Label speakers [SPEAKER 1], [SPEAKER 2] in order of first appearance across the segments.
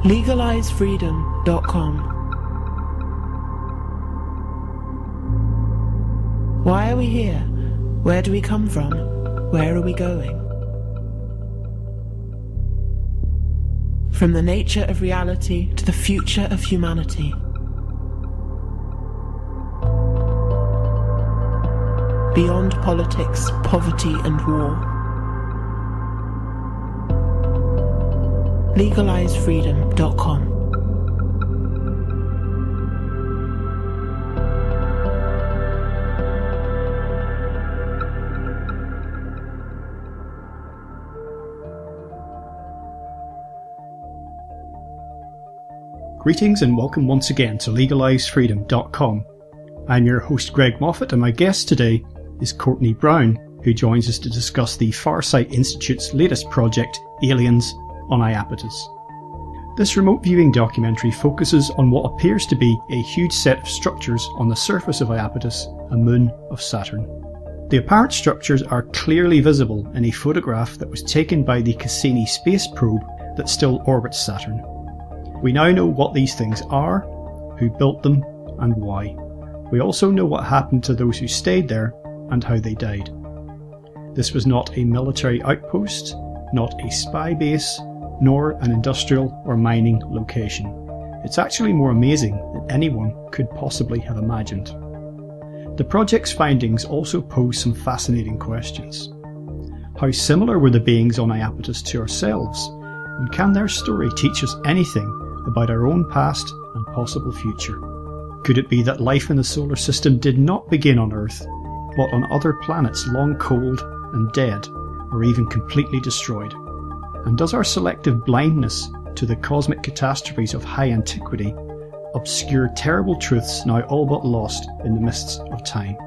[SPEAKER 1] LegalizeFreedom.com. Why are we here? Where do we come from? Where are we going? From the nature of reality to the future of humanity. Beyond politics, poverty and war. LegalizeFreedom.com.
[SPEAKER 2] Greetings and welcome once again to LegalizeFreedom.com. I'm your host Greg Moffat, and my guest today is Courtney Brown, who joins us to discuss the Farsight Institute's latest project, Aliens On Iapetus. This remote viewing documentary focuses on what appears to be a huge set of structures on the surface of Iapetus, a moon of Saturn. The apparent structures are clearly visible in a photograph that was taken by the Cassini space probe that still orbits Saturn. We now know what these things are, who built them, and why. We also know what happened to those who stayed there and how they died. This was not a military outpost, not a spy base, nor an industrial or mining location. It's actually more amazing than anyone could possibly have imagined. The project's findings also pose some fascinating questions. How similar were the beings on Iapetus to ourselves? And can their story teach us anything about our own past and possible future? Could it be that life in the solar system did not begin on Earth, but on other planets long cold and dead, or even completely destroyed? And does our selective blindness to the cosmic catastrophes of high antiquity obscure terrible truths now all but lost in the mists of time?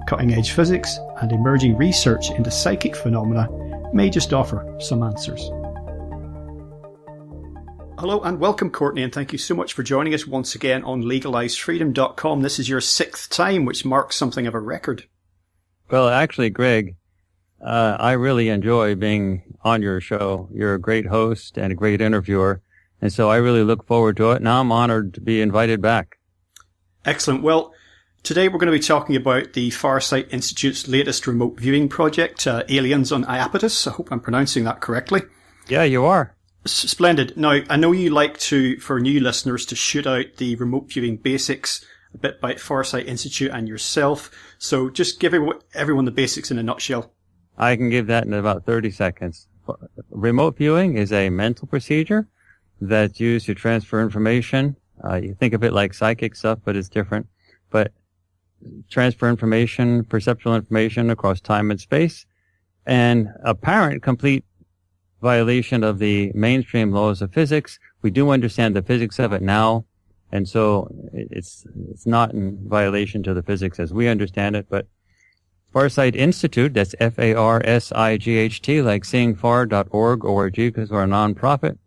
[SPEAKER 2] Cutting-edge physics and emerging research into psychic phenomena may just offer some answers. Hello and welcome, Courtney, and thank you so much for joining us once again on LegalizeFreedom.com. This is your 6th time, which marks something of a record.
[SPEAKER 3] Well, actually, Greg, I really enjoy being on your show. You're a great host and a great interviewer, and so I really look forward to it. Now I'm honored to be invited back.
[SPEAKER 2] Excellent. Well, today we're going to be talking about the Farsight Institute's latest remote viewing project, Aliens On Iapetus. I hope I'm pronouncing that correctly.
[SPEAKER 3] Yeah, you are.
[SPEAKER 2] Splendid. Now, I know you like to, for new listeners, to shoot out the remote viewing basics, a bit about Farsight Institute and yourself. So just give everyone the basics in a nutshell.
[SPEAKER 3] I can give that in about 30 seconds. Remote viewing is a mental procedure that's used to transfer information. You think of it like psychic stuff, but it's different. But transfer information, perceptual information across time and space, and apparent complete violation of the mainstream laws of physics. We do understand the physics of it now, and so it's not in violation to the physics as we understand it. But Farsight Institute, that's Farsight, like seeingfar.org, because we're a non-profit.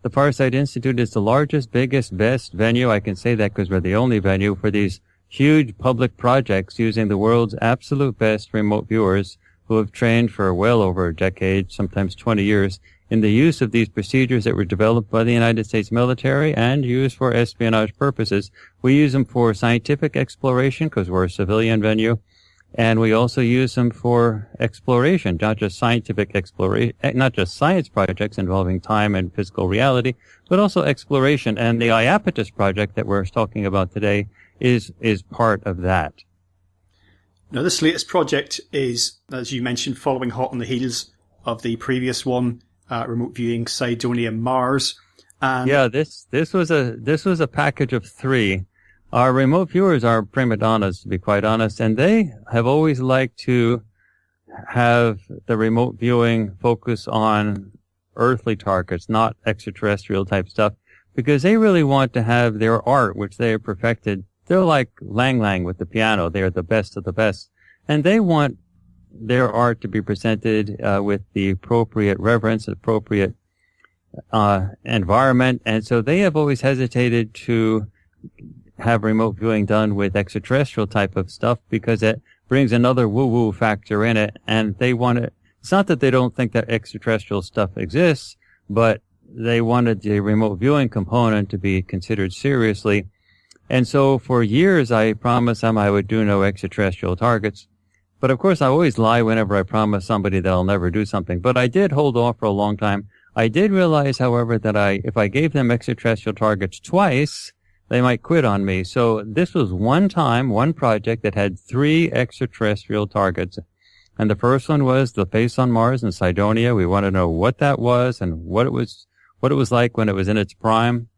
[SPEAKER 3] The Farsight Institute is the largest, biggest, best venue. I can say that because we're the only venue for these huge public projects using the world's absolute best remote viewers who have trained for well over a decade, sometimes 20 years, in the use of these procedures that were developed by the United States military and used for espionage purposes. We use them for scientific exploration because we're a civilian venue, and we also use them for exploration, not just scientific exploration, not just science projects involving time and physical reality, but also exploration. And the Iapetus project that we're talking about today is part of that.
[SPEAKER 2] Now, this latest project is, as you mentioned, following hot on the heels of the previous one, remote viewing Cydonia Mars. And
[SPEAKER 3] yeah, this was a package of 3. Our remote viewers are prima donnas, to be quite honest, and they have always liked to have the remote viewing focus on earthly targets, not extraterrestrial type stuff, because they really want to have their art, which they have perfected. They're like Lang Lang with the piano. They are the best of the best. And they want their art to be presented with the appropriate reverence, appropriate environment. And so they have always hesitated to have remote viewing done with extraterrestrial type of stuff because it brings another woo-woo factor in it. And they want it. It's not that they don't think that extraterrestrial stuff exists, but they wanted the remote viewing component to be considered seriously. And so for years, I promised them I would do no extraterrestrial targets. But of course, I always lie whenever I promise somebody that I'll never do something. But I did hold off for a long time. I did realize, however, that if I gave them extraterrestrial targets twice, they might quit on me. So this was one project that had 3 extraterrestrial targets. And the first one was the face on Mars in Cydonia. We wanted to know what that was and what it was like when it was in its prime.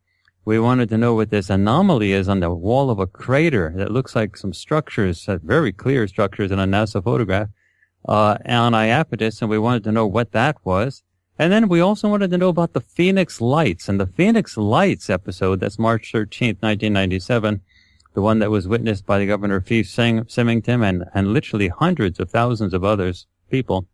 [SPEAKER 3] We wanted to know what this anomaly is on the wall of a crater that looks like some structures, very clear structures in a NASA photograph, on Iapetus, and we wanted to know what that was. And then we also wanted to know about the Phoenix Lights. And the Phoenix Lights episode, that's March 13th, 1997, the one that was witnessed by the Governor of Symington and literally hundreds of thousands of people.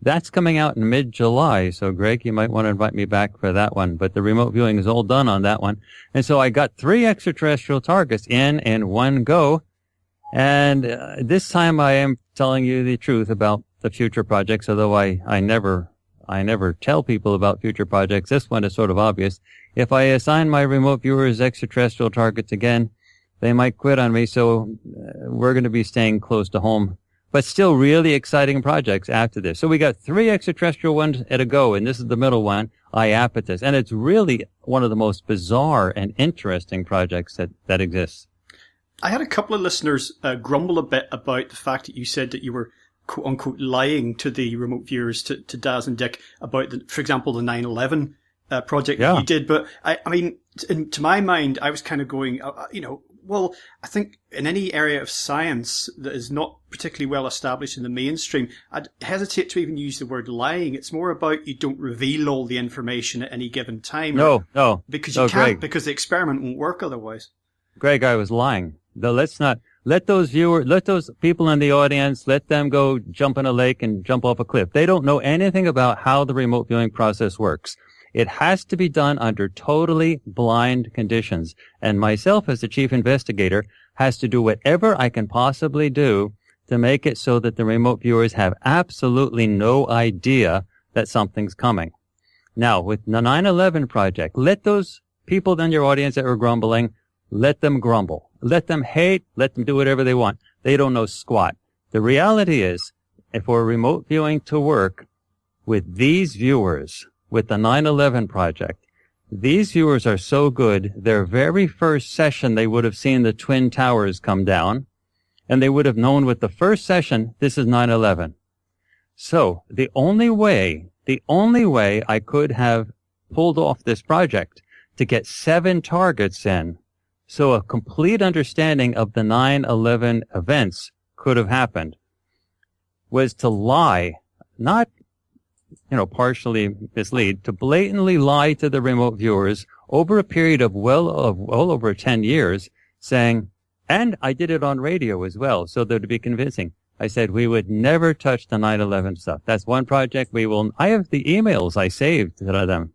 [SPEAKER 3] That's coming out in mid-July. So, Greg, you might want to invite me back for that one. But the remote viewing is all done on that one. And so I got 3 extraterrestrial targets in one go. And this time I am telling you the truth about the future projects, although I never tell people about future projects. This one is sort of obvious. If I assign my remote viewers extraterrestrial targets again, they might quit on me. So we're going to be staying close to home, but still really exciting projects after this. So we got 3 extraterrestrial ones at a go, and this is the middle one, Iapetus. And it's really one of the most bizarre and interesting projects that exists.
[SPEAKER 2] I had a couple of listeners grumble a bit about the fact that you said that you were quote unquote lying to the remote viewers, to Daz and Dick, about for example, the 9/11 project that you did. But I mean, to my mind, I was kind of going, well, I think in any area of science that is not particularly well established in the mainstream, I'd hesitate to even use the word lying. It's more about you don't reveal all the information at any given time.
[SPEAKER 3] No.
[SPEAKER 2] Because you can't, Greg, because the experiment won't work otherwise.
[SPEAKER 3] Greg, I was lying. Let's not let those people in the audience, let them go jump in a lake and jump off a cliff. They don't know anything about how the remote viewing process works. It has to be done under totally blind conditions. And myself, as the chief investigator, has to do whatever I can possibly do to make it so that the remote viewers have absolutely no idea that something's coming. Now, with the 9/11 project, let those people in your audience that were grumbling, let them grumble. Let them hate. Let them do whatever they want. They don't know squat. The reality is, for remote viewing to work with these viewers, with the 9/11 project, these viewers are so good, their very first session, they would have seen the Twin Towers come down, and they would have known with the first session, this is 9/11. So the only way I could have pulled off this project to get 7 targets in, so a complete understanding of the 9/11 events could have happened, was to lie, not, partially mislead, to blatantly lie to the remote viewers over a period of well over 10 years, saying, and I did it on radio as well, so that it would be convincing. I said, we would never touch the 9/11 stuff. That's one project I have the emails I saved to them.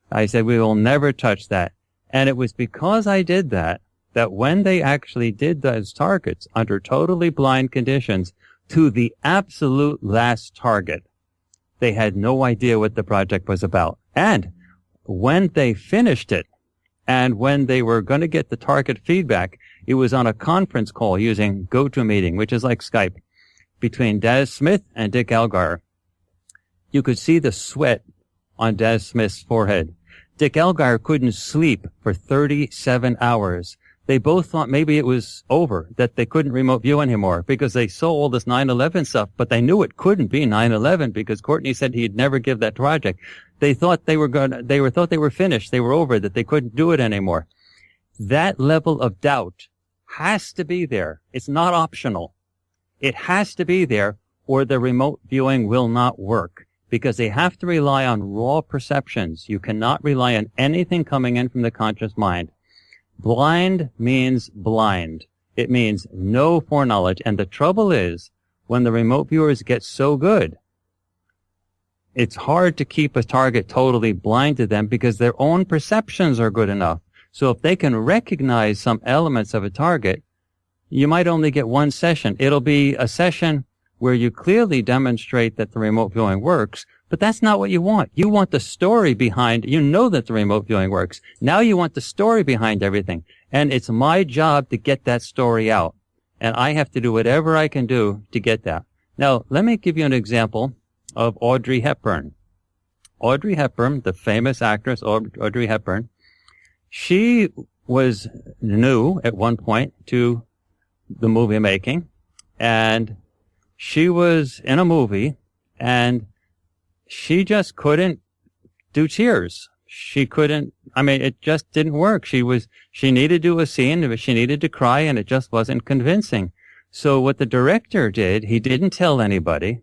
[SPEAKER 3] I said, we will never touch that. And it was because I did that when they actually did those targets under totally blind conditions to the absolute last target, they had no idea what the project was about. And when they finished it, and when they were going to get the target feedback, it was on a conference call using GoToMeeting, which is like Skype, between Des Smith and Dick Algar. You could see the sweat on Des Smith's forehead. Dick Algar couldn't sleep for 37 hours. They both thought maybe it was over, that they couldn't remote view anymore because they saw all this 9/11 stuff, but they knew it couldn't be 9/11 because Courtney said he'd never give that project. They thought they were finished, they were over, that they couldn't do it anymore. That level of doubt has to be there. It's not optional. It has to be there, or the remote viewing will not work, because they have to rely on raw perceptions. You cannot rely on anything coming in from the conscious mind. Blind means blind. It means no foreknowledge. And the trouble is, when the remote viewers get so good, it's hard to keep a target totally blind to them because their own perceptions are good enough. So if they can recognize some elements of a target, you might only get one session. It'll be a session where you clearly demonstrate that the remote viewing works, But that's not what you want. You want the story behind, you know that the remote viewing works. Now you want the story behind everything. And it's my job to get that story out. And I have to do whatever I can do to get that. Now, let me give you an example of Audrey Hepburn. Audrey Hepburn, the famous actress Audrey Hepburn, she was new at one point to the movie making, and she was in a movie, and she just couldn't do tears. She couldn't, it just didn't work. She needed to do a scene, but she needed to cry, and it just wasn't convincing. So what the director did, he didn't tell anybody.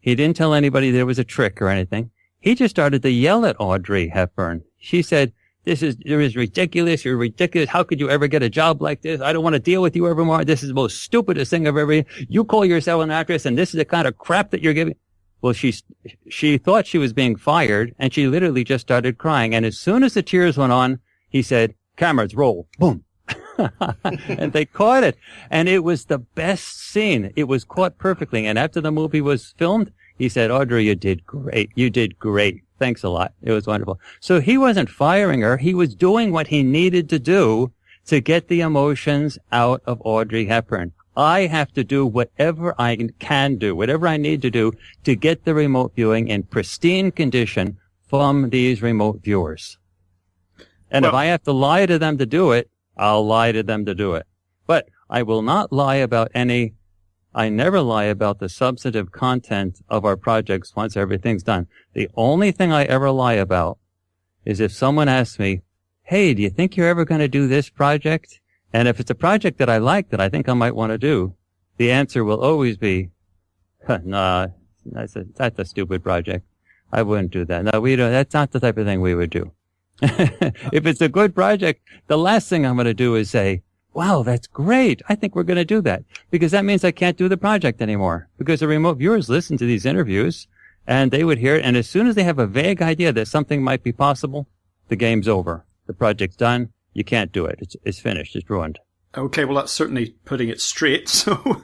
[SPEAKER 3] He didn't tell anybody there was a trick or anything. He just started to yell at Audrey Hepburn. She said, This is ridiculous. You're ridiculous. How could you ever get a job like this? I don't want to deal with you evermore. This is the most stupidest thing I've ever. You call yourself an actress, and this is the kind of crap that you're giving. Well, she thought she was being fired, and she literally just started crying. And as soon as the tears went on, he said, "Cameras, roll." Boom. And they caught it. And it was the best scene. It was caught perfectly. And after the movie was filmed, he said, "Audrey, you did great. You did great. Thanks a lot. It was wonderful." So he wasn't firing her. He was doing what he needed to do to get the emotions out of Audrey Hepburn. I have to do whatever I can do, whatever I need to do to get the remote viewing in pristine condition from these remote viewers. And if I have to lie to them to do it, I'll lie to them to do it. But I will not lie about I never lie about the substantive content of our projects once everything's done. The only thing I ever lie about is if someone asks me, "Hey, do you think you're ever going to do this project?" And if it's a project that I like, that I think I might want to do, the answer will always be, "Nah, that's a stupid project. I wouldn't do that. No, we don't. That's not the type of thing we would do." If it's a good project, the last thing I'm going to do is say, "Wow, that's great. I think we're going to do that." Because that means I can't do the project anymore. Because the remote viewers listen to these interviews and they would hear it. And as soon as they have a vague idea that something might be possible, the game's over. The project's done. You can't do it. It's finished. It's ruined.
[SPEAKER 2] Okay, well, that's certainly putting it straight. So,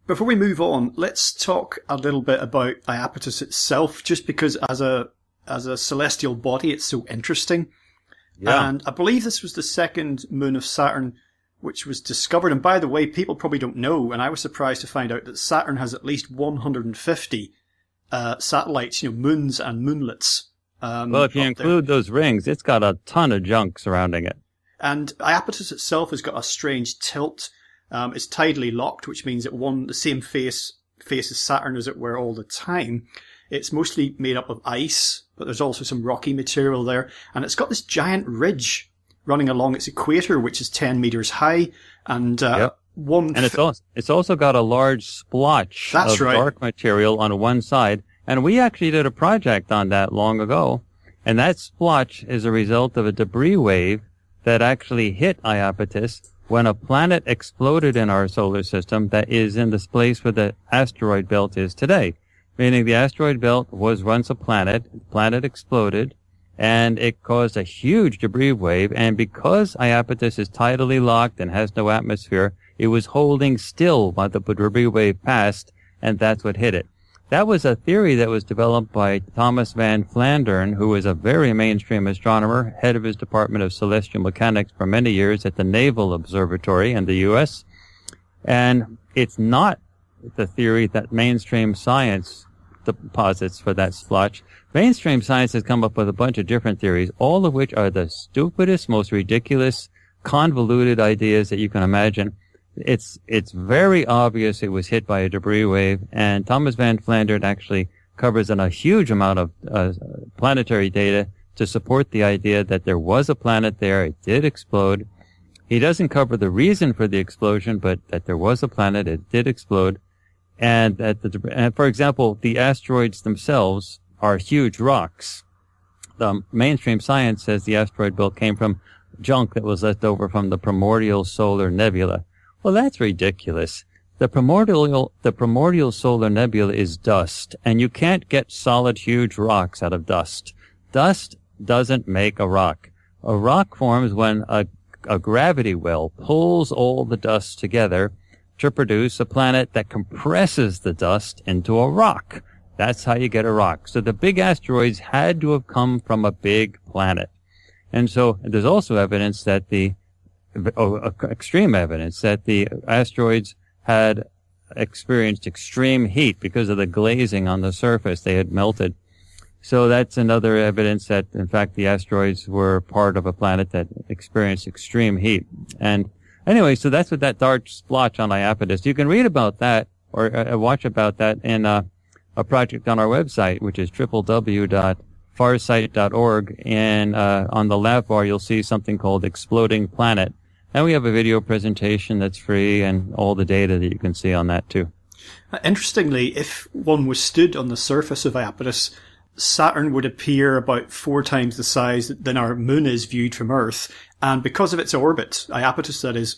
[SPEAKER 2] before we move on, let's talk a little bit about Iapetus itself, just because as a celestial body, it's so interesting. Yeah. And I believe this was the second moon of Saturn which was discovered. And by the way, people probably don't know, and I was surprised to find out that Saturn has at least 150 satellites, moons and moonlets.
[SPEAKER 3] Well, if you include those rings, it's got a ton of junk surrounding it.
[SPEAKER 2] And Iapetus itself has got a strange tilt. It's tidally locked, which means it the same faces Saturn, as it were, all the time. It's mostly made up of ice, but there's also some rocky material there. And it's got this giant ridge running along its equator, which is 10 meters high. And
[SPEAKER 3] it's also got a large splotch of dark material on one side. And we actually did a project on that long ago. And that splotch is a result of a debris wave that actually hit Iapetus when a planet exploded in our solar system that is in this place where the asteroid belt is today. Meaning the asteroid belt was once a planet. The planet exploded, and it caused a huge debris wave. And because Iapetus is tidally locked and has no atmosphere, it was holding still while the debris wave passed, and that's what hit it. That was a theory that was developed by Thomas van Flandern, who was a very mainstream astronomer, head of his Department of Celestial Mechanics for many years at the Naval Observatory in the U.S. And it's not the theory that mainstream science deposits for that splotch. Mainstream science has come up with a bunch of different theories, all of which are the stupidest, most ridiculous, convoluted ideas that you can imagine. It's very obvious it was hit by a debris wave, and Thomas van Flandern actually covers in a huge amount of planetary data to support the idea that there was a planet there, it did explode. He doesn't cover the reason for the explosion, but that there was a planet, it did explode. And for example, the asteroids themselves are huge rocks. The mainstream science says the asteroid belt came from junk that was left over from the primordial solar nebula. Well, that's ridiculous. The primordial solar nebula is dust, and you can't get solid, huge rocks out of dust. Dust doesn't make a rock. A rock forms when a gravity well pulls all the dust together to produce a planet that compresses the dust into a rock. That's how you get a rock. So the big asteroids had to have come from a big planet. And so there's also evidence that extreme evidence that the asteroids had experienced extreme heat because of the glazing on the surface. They had melted. So that's another evidence that, in fact, the asteroids were part of a planet that experienced extreme heat. And anyway, so that's what that dark splotch on Iapetus. You can read about that or watch about that in a project on our website, which is www.farsight.org. And on the lab bar, you'll see something called Exploding Planet. And we have a video presentation that's free and all the data that you can see on that too.
[SPEAKER 2] Interestingly, if one was stood on the surface of Iapetus, Saturn would appear about 4 times the size than our moon is viewed from Earth. And because of its orbit, Iapetus that is,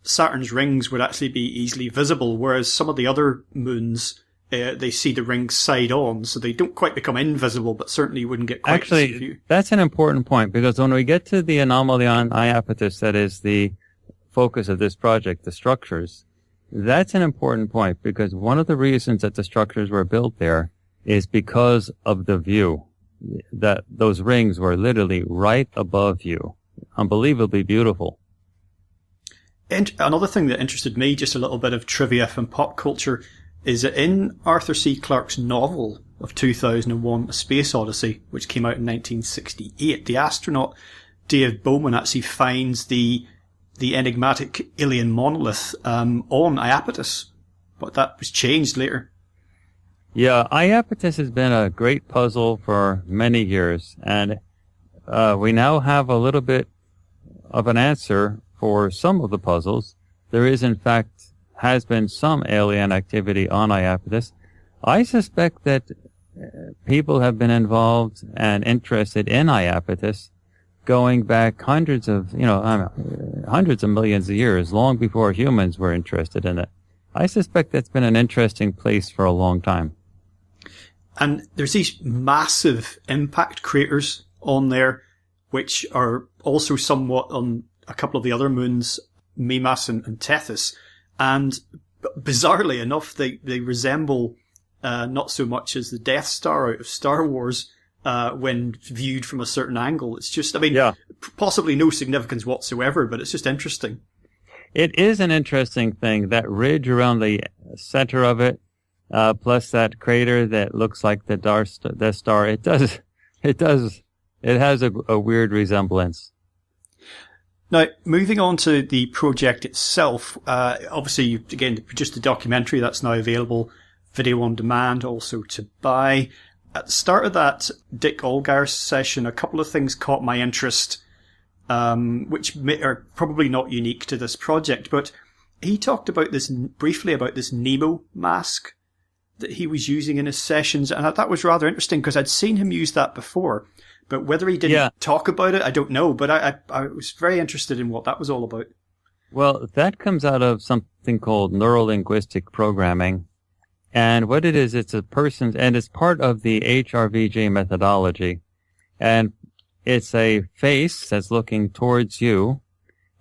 [SPEAKER 2] Saturn's rings would actually be easily visible, whereas some of the other moons, they see the rings side on, so they don't quite become invisible, but certainly wouldn't get quite the same view.
[SPEAKER 3] That's an important point, because when we get to the anomaly on Iapetus, that is the focus of this project, the structures, that's an important point, because one of the reasons that the structures were built there is because of the view. That those rings were literally right above you. Unbelievably beautiful.
[SPEAKER 2] And another thing that interested me, just a little bit of trivia from pop culture, is that in Arthur C. Clarke's novel of 2001, A Space Odyssey, which came out in 1968, the astronaut Dave Bowman actually finds the enigmatic alien monolith on Iapetus, but that was changed later.
[SPEAKER 3] Yeah, Iapetus has been a great puzzle for many years, and we now have a little bit of an answer for some of the puzzles. There is, in fact, has been some alien activity on Iapetus. I suspect that people have been involved and interested in Iapetus going back hundreds of millions of years, long before humans were interested in it. I suspect that's been an interesting place for a long time.
[SPEAKER 2] And there's these massive impact craters on there, which are also somewhat on a couple of the other moons, Mimas and Tethys. And bizarrely enough, they resemble not so much as the Death Star out of Star Wars when viewed from a certain angle. It's just, possibly no significance whatsoever, but it's just interesting.
[SPEAKER 3] It is an interesting thing, that ridge around the center of it, plus that crater that looks like the Death Star. It has a weird resemblance.
[SPEAKER 2] Now, moving on to the project itself, obviously, again, produced a documentary that's now available, video on demand, also to buy. At the start of that Dick Allgaier session, a couple of things caught my interest, which are probably not unique to this project, but he talked about this briefly about this Nemo mask that he was using in his sessions, and that was rather interesting because I'd seen him use that before. But whether he didn't talk about it, I don't know. But I was very interested in what that was all about.
[SPEAKER 3] Well, that comes out of something called neuro-linguistic programming. And what it is, it's a person's, and it's part of the HRVG methodology. And it's a face that's looking towards you,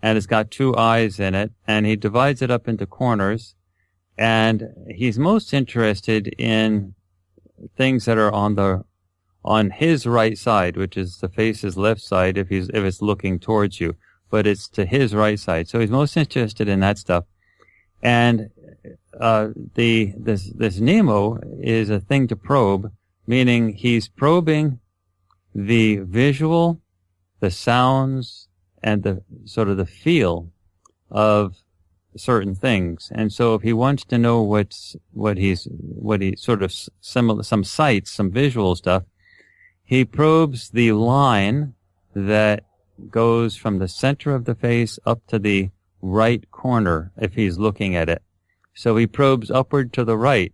[SPEAKER 3] and it's got 2 eyes in it, and he divides it up into corners. And he's most interested in things that are on his right side, which is the face's left side if it's looking towards you, but it's to his right side. So he's most interested in that stuff. And this Nemo is a thing to probe, meaning he's probing the visual, the sounds, and the sort of the feel of certain things. And so if he wants to know some sights, some visual stuff, he probes the line that goes from the center of the face up to the right corner if he's looking at it. So he probes upward to the right.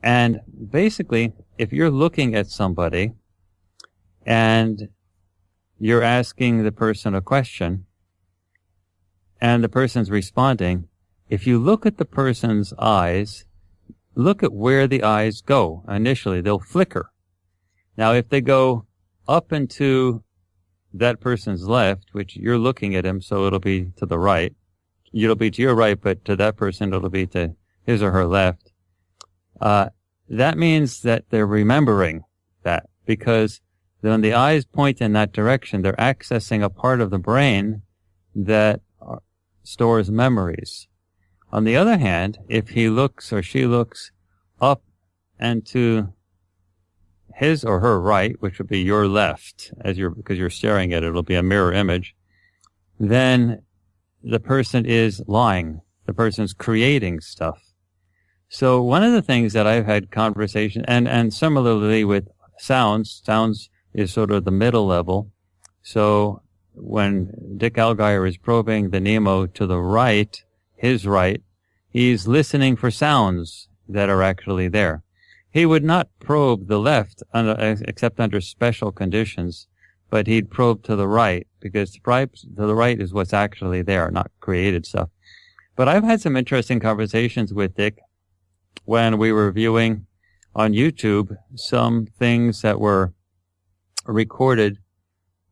[SPEAKER 3] And basically, if you're looking at somebody and you're asking the person a question and the person's responding, if you look at the person's eyes, look at where the eyes go. Initially, they'll flicker. Now, if they go up and to that person's left, which you're looking at him, so it'll be to the right. It'll be to your right, but to that person, it'll be to his or her left. that means that they're remembering that, because when the eyes point in that direction, they're accessing a part of the brain that stores memories. On the other hand, if he looks or she looks up and to his or her right, which would be your left, because you're staring at it, it'll be a mirror image, then the person is lying. The person's creating stuff. So one of the things that I've had conversation, and similarly with sounds is sort of the middle level. So when Dick Allgaier is probing the Nemo to the right, his right, he's listening for sounds that are actually there. He would not probe the left except under special conditions, but he'd probe to the right, because to the right is what's actually there, not created stuff. But I've had some interesting conversations with Dick when we were viewing on YouTube some things that were recorded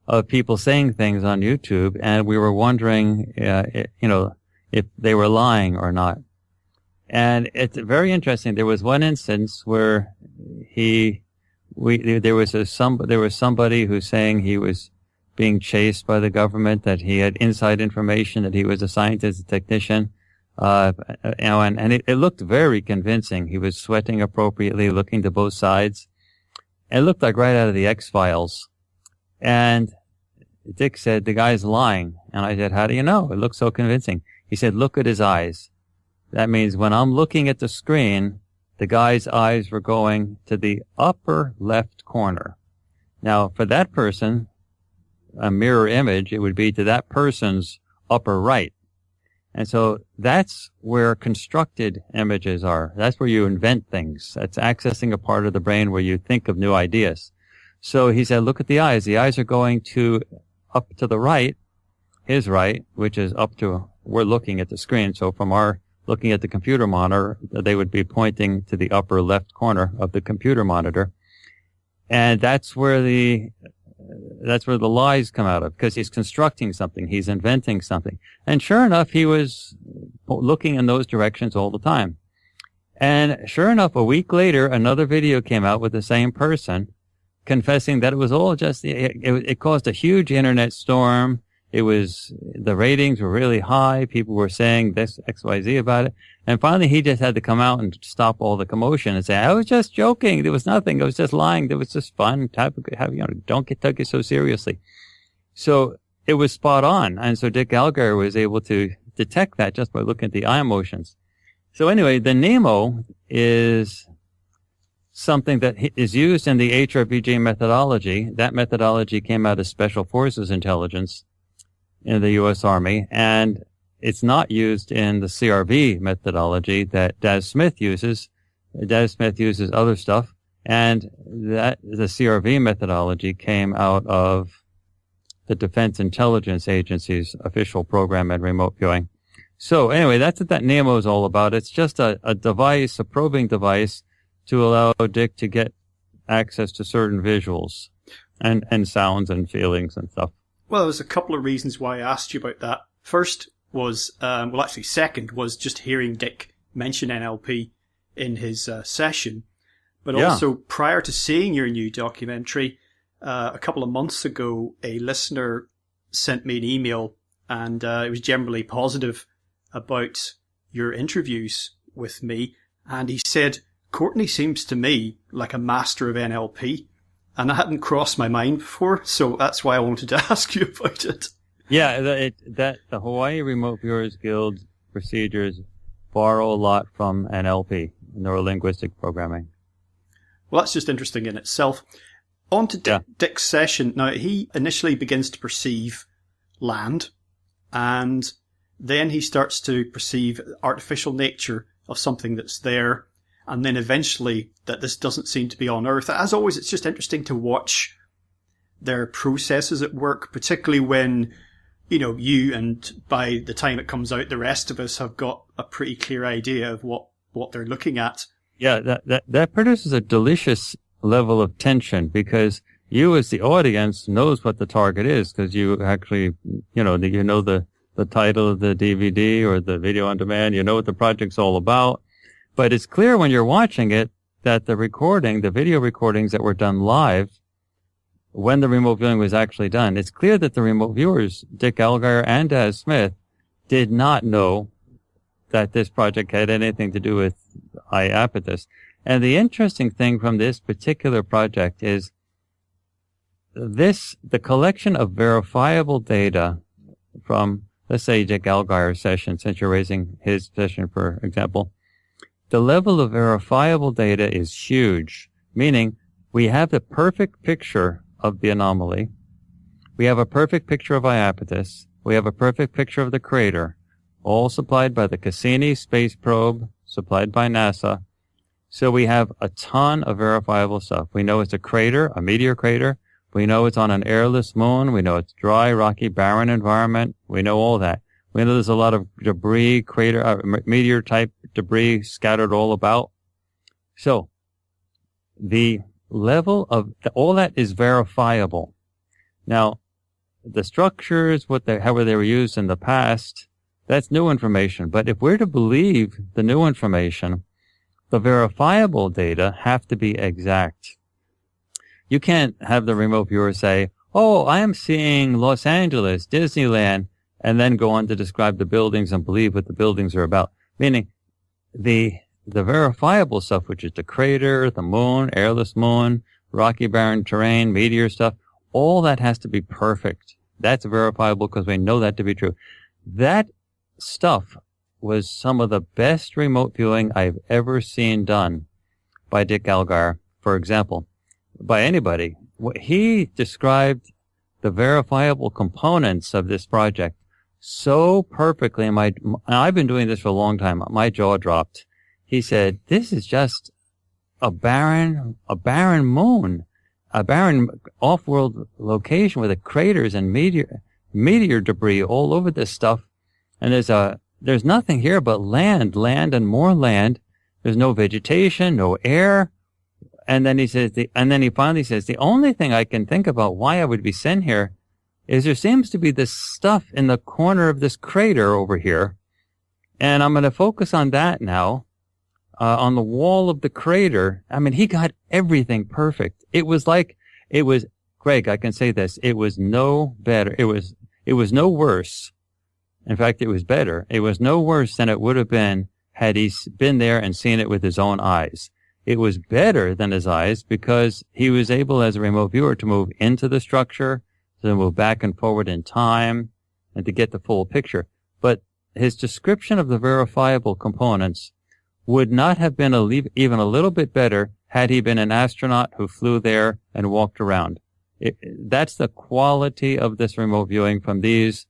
[SPEAKER 3] of people saying things on YouTube, and we were wondering, if they were lying or not. And it's very interesting. There was one instance where there was somebody who's saying he was being chased by the government, that he had inside information, that he was a scientist, a technician, and it looked very convincing. He was sweating appropriately, looking to both sides. It looked like right out of the X-Files. And Dick said, the guy's lying. And I said, how do you know? It looks so convincing. He said, look at his eyes. That means when I'm looking at the screen, the guy's eyes were going to the upper left corner. Now, for that person, a mirror image, it would be to that person's upper right. And so that's where constructed images are. That's where you invent things. That's accessing a part of the brain where you think of new ideas. So he said, look at the eyes. The eyes are going up to the right, his right, which is we're looking at the screen. So from our looking at the computer monitor, they would be pointing to the upper left corner of the computer monitor. And that's where the lies come out of, because he's constructing something, he's inventing something. And sure enough, he was looking in those directions all the time. And sure enough, a week later, another video came out with the same person confessing that it was all just, it caused a huge internet storm. The ratings were really high. People were saying this XYZ about it. And finally, he just had to come out and stop all the commotion and say, I was just joking. There was nothing. I was just lying. It was just fun. Don't take it so seriously. So it was spot on. And so Dick Allgaier was able to detect that just by looking at the eye motions. So anyway, the Nemo is something that is used in the HRBG methodology. That methodology came out of Special Forces Intelligence in the U.S. Army, and it's not used in the CRV methodology that Daz Smith uses. Daz Smith uses other stuff, and the CRV methodology came out of the Defense Intelligence Agency's official program in remote viewing. So anyway, that's what that Nemo is all about. It's just a device, a probing device, to allow Dick to get access to certain visuals and sounds and feelings and stuff.
[SPEAKER 2] Well, there's a couple of reasons why I asked you about that. First was, second was just hearing Dick mention NLP in his session. But also, prior to seeing your new documentary, a couple of months ago, a listener sent me an email, and it was generally positive about your interviews with me. And he said, Courtney seems to me like a master of NLP. And that hadn't crossed my mind before, so that's why I wanted to ask you about it.
[SPEAKER 3] Yeah, the Hawaii Remote Viewers Guild procedures borrow a lot from NLP, Neuro-linguistic programming.
[SPEAKER 2] Well, that's just interesting in itself. On to Dick's session. Now, he initially begins to perceive land, and then he starts to perceive artificial nature of something that's there. And then eventually that this doesn't seem to be on Earth. As always, it's just interesting to watch their processes at work, particularly when, you and by the time it comes out, the rest of us have got a pretty clear idea of what they're looking at. Yeah,
[SPEAKER 3] that produces a delicious level of tension, because you as the audience knows what the target is, because you actually, the title of the DVD or the video on demand, you know what the project's all about. But it's clear when you're watching it that the video recordings that were done live, when the remote viewing was actually done, it's clear that the remote viewers, Dick Allgaier and Daz Smith, did not know that this project had anything to do with Iapetus. And the interesting thing from this particular project is the collection of verifiable data from, let's say, Dick Allgaier's session, since you're raising his session, for example. The level of verifiable data is huge, meaning we have the perfect picture of the anomaly. We have a perfect picture of Iapetus. We have a perfect picture of the crater, all supplied by the Cassini space probe, supplied by NASA. So we have a ton of verifiable stuff. We know it's a crater, a meteor crater. We know it's on an airless moon. We know it's dry, rocky, barren environment. We know all that. We know there's a lot of debris, meteor-type debris scattered all about. So the level of all that is verifiable. Now, the structures, how they were used in the past, that's new information. But if we're to believe the new information, the verifiable data have to be exact. You can't have the remote viewer say, oh, I am seeing Los Angeles, Disneyland, and then go on to describe the buildings and believe what the buildings are about. Meaning, the verifiable stuff, which is the crater, the moon, airless moon, rocky barren terrain, meteor stuff, all that has to be perfect. That's verifiable because we know that to be true. That stuff was some of the best remote viewing I've ever seen done by Dick Allgaier, for example, by anybody. He described the verifiable components of this project so perfectly. I've been doing this for a long time. My jaw dropped. He said, this is just a barren moon, a barren off-world location with the craters and meteor debris all over this stuff. And there's nothing here but land and more land. There's no vegetation, no air. And then he finally says, the only thing I can think about why I would be sent here is there seems to be this stuff in the corner of this crater over here. And I'm going to focus on that now, on the wall of the crater. I mean, he got everything perfect. Greg, I can say this. It was no better. It was no worse. In fact, it was better. It was no worse than it would have been had he been there and seen it with his own eyes. It was better than his eyes because he was able, as a remote viewer, to move into the structure, to move back and forward in time, and to get the full picture. But his description of the verifiable components would not have been even a little bit better had he been an astronaut who flew there and walked around. That's the quality of this remote viewing from these,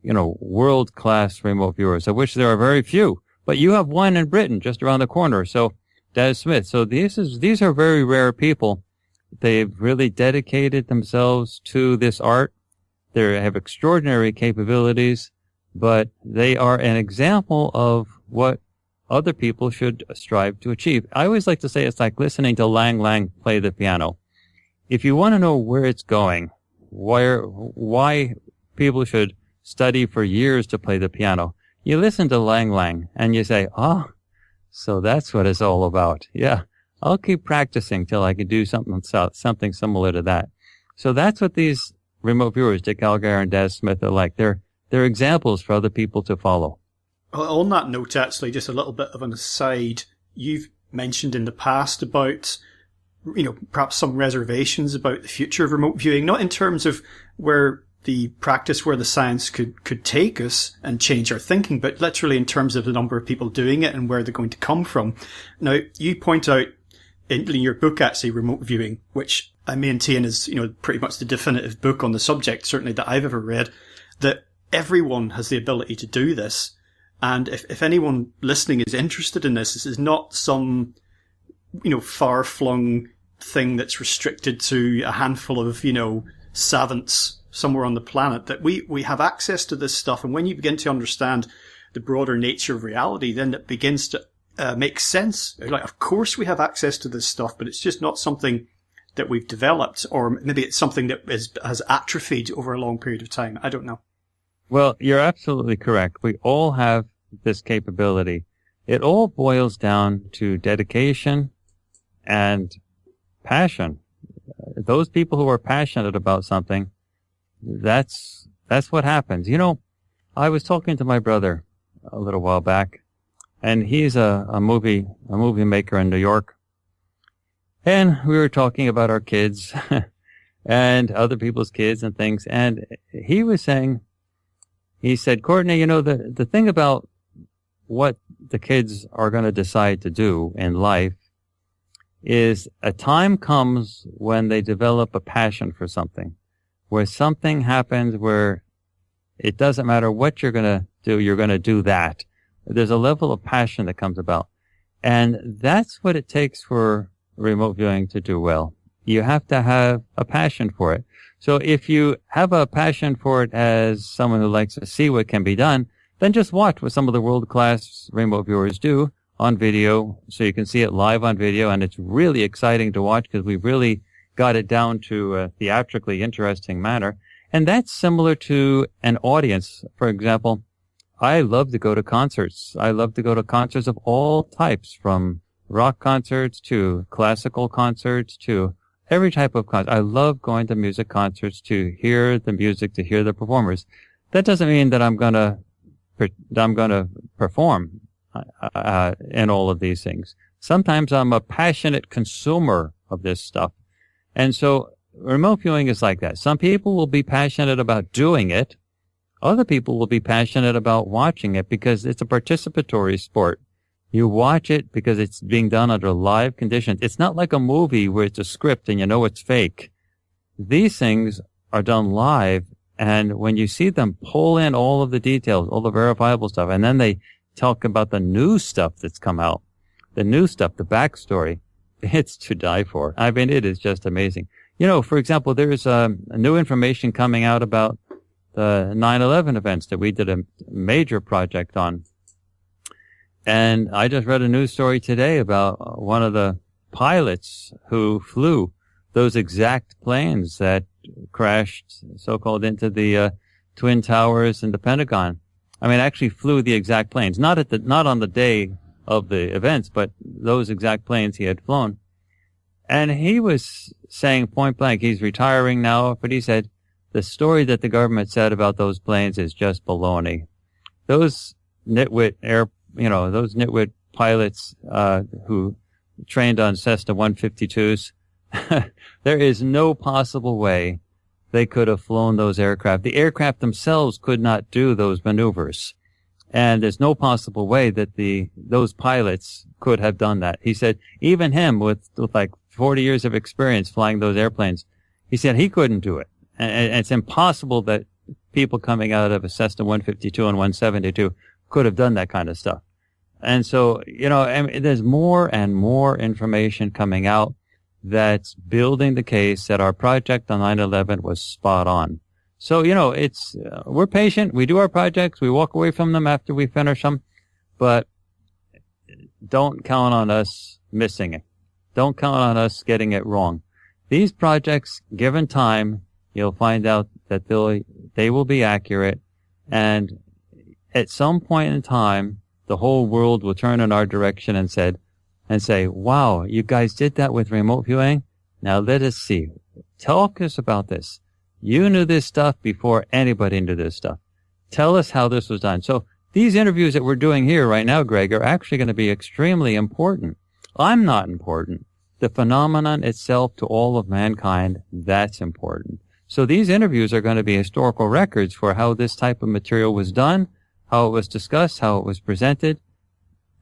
[SPEAKER 3] world-class remote viewers, of which there are very few. But you have one in Britain just around the corner. So Daz Smith. So these are very rare people. They've really dedicated themselves to this art. They have extraordinary capabilities, but they are an example of what other people should strive to achieve. I always like to say it's like listening to Lang Lang play the piano. If you want to know where it's going, why people should study for years to play the piano, you listen to Lang Lang and you say, so that's what it's all about. Yeah, I'll keep practicing till I can do something similar to that. So that's what these remote viewers, Dick Allgaier and Daz Smith, are like. They're examples for other people to follow.
[SPEAKER 2] Well, on that note, actually, just a little bit of an aside. You've mentioned in the past about, perhaps some reservations about the future of remote viewing, not in terms of where the science could take us and change our thinking, but literally in terms of the number of people doing it and where they're going to come from. Now, you point out in your book, actually, Remote Viewing, which I maintain is, pretty much the definitive book on the subject, certainly that I've ever read, that everyone has the ability to do this. And if anyone listening is interested in this is not some, far-flung thing that's restricted to a handful of, savants somewhere on the planet, that we have access to this stuff. And when you begin to understand the broader nature of reality, then it begins to make sense. Like, of course we have access to this stuff, but it's just not something that we've developed, or maybe it's something that has atrophied over a long period of time. I don't know.
[SPEAKER 3] Well, you're absolutely correct. We all have this capability. It all boils down to dedication And passion. Those people who are passionate about something, that's what happens. You know, I was talking to my brother a little while back, and he's a movie maker in New York. And we were talking about our kids and other people's kids and things. And he was saying, he said, Courtney, you know, the thing about what the kids are going to decide to do in life is a time comes when they develop a passion for something, where something happens where it doesn't matter what you're going to do, you're going to do that. There's a level of passion that comes about. And that's what it takes for remote viewing to do well. You have to have a passion for it. So if you have a passion for it as someone who likes to see what can be done, then just watch what some of the world-class remote viewers do on video, so you can see it live on video, and it's really exciting to watch because we've really got it down to a theatrically interesting manner. And that's similar to an audience. For example, I love to go to concerts. I love to go to concerts of all types, from rock concerts to classical concerts to every type of concert. I love going to music concerts to hear the music, to hear the performers. That doesn't mean that I'm going to perform in all of these things. Sometimes I'm a passionate consumer of this stuff. And so remote viewing is like that. Some people will be passionate about doing it. Other people will be passionate about watching it because it's a participatory sport. You watch it because it's being done under live conditions. It's not like a movie where it's a script and you know it's fake. These things are done live, and when you see them pull in all of the details, all the verifiable stuff, and then they talk about the new stuff that's come out, the new stuff, the backstory, it's to die for. I mean, it is just amazing. You know, for example, there's new information coming out about the 9/11 events that we did a major project on. And I just read a news story today about one of the pilots who flew those exact planes that crashed, so-called, into the Twin Towers and the Pentagon. I mean, actually flew the exact planes, not on the day of the events, but those exact planes he had flown. And he was saying point blank, he's retiring now, but he said, the story that the government said about those planes is just baloney. Those nitwit pilots, who trained on Cessna 152s, there is no possible way they could have flown those aircraft. The aircraft themselves could not do those maneuvers. And there's no possible way that those pilots could have done that. He said, even him with like 40 years of experience flying those airplanes, he said he couldn't do it. And it's impossible that people coming out of a Cessna 152 and 172 could have done that kind of stuff. And so, you know, I mean, there's more and more information coming out that's building the case that our project on 9/11 was spot on. So, you know, we're patient. We do our projects. We walk away from them after we finish them, but don't count on us missing it. Don't count on us getting it wrong. These projects, given time, you'll find out that they will be accurate, and at some point in time, the whole world will turn in our direction and say, wow, you guys did that with remote viewing? Now let us see. Talk us about this. You knew this stuff before anybody knew this stuff. Tell us how this was done. So these interviews that we're doing here right now, Greg, are actually going to be extremely important. I'm not important. The phenomenon itself to all of mankind, that's important. So these interviews are going to be historical records for how this type of material was done, how it was discussed, how it was presented.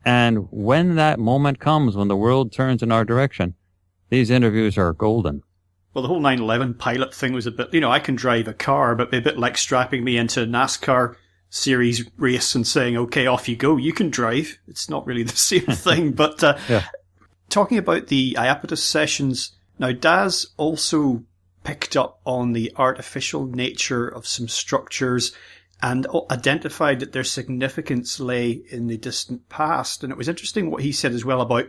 [SPEAKER 3] And when that moment comes, when the world turns in our direction, these interviews are golden.
[SPEAKER 2] Well, the whole 9/11 pilot thing was a bit, you know, I can drive a car, but a bit like strapping me into a NASCAR series race and saying, okay, off you go, you can drive. It's not really the same thing. But
[SPEAKER 3] yeah.
[SPEAKER 2] Talking about the Iapetus sessions, now Daz also picked up on the artificial nature of some structures and identified that their significance lay in the distant past. And it was interesting what he said as well about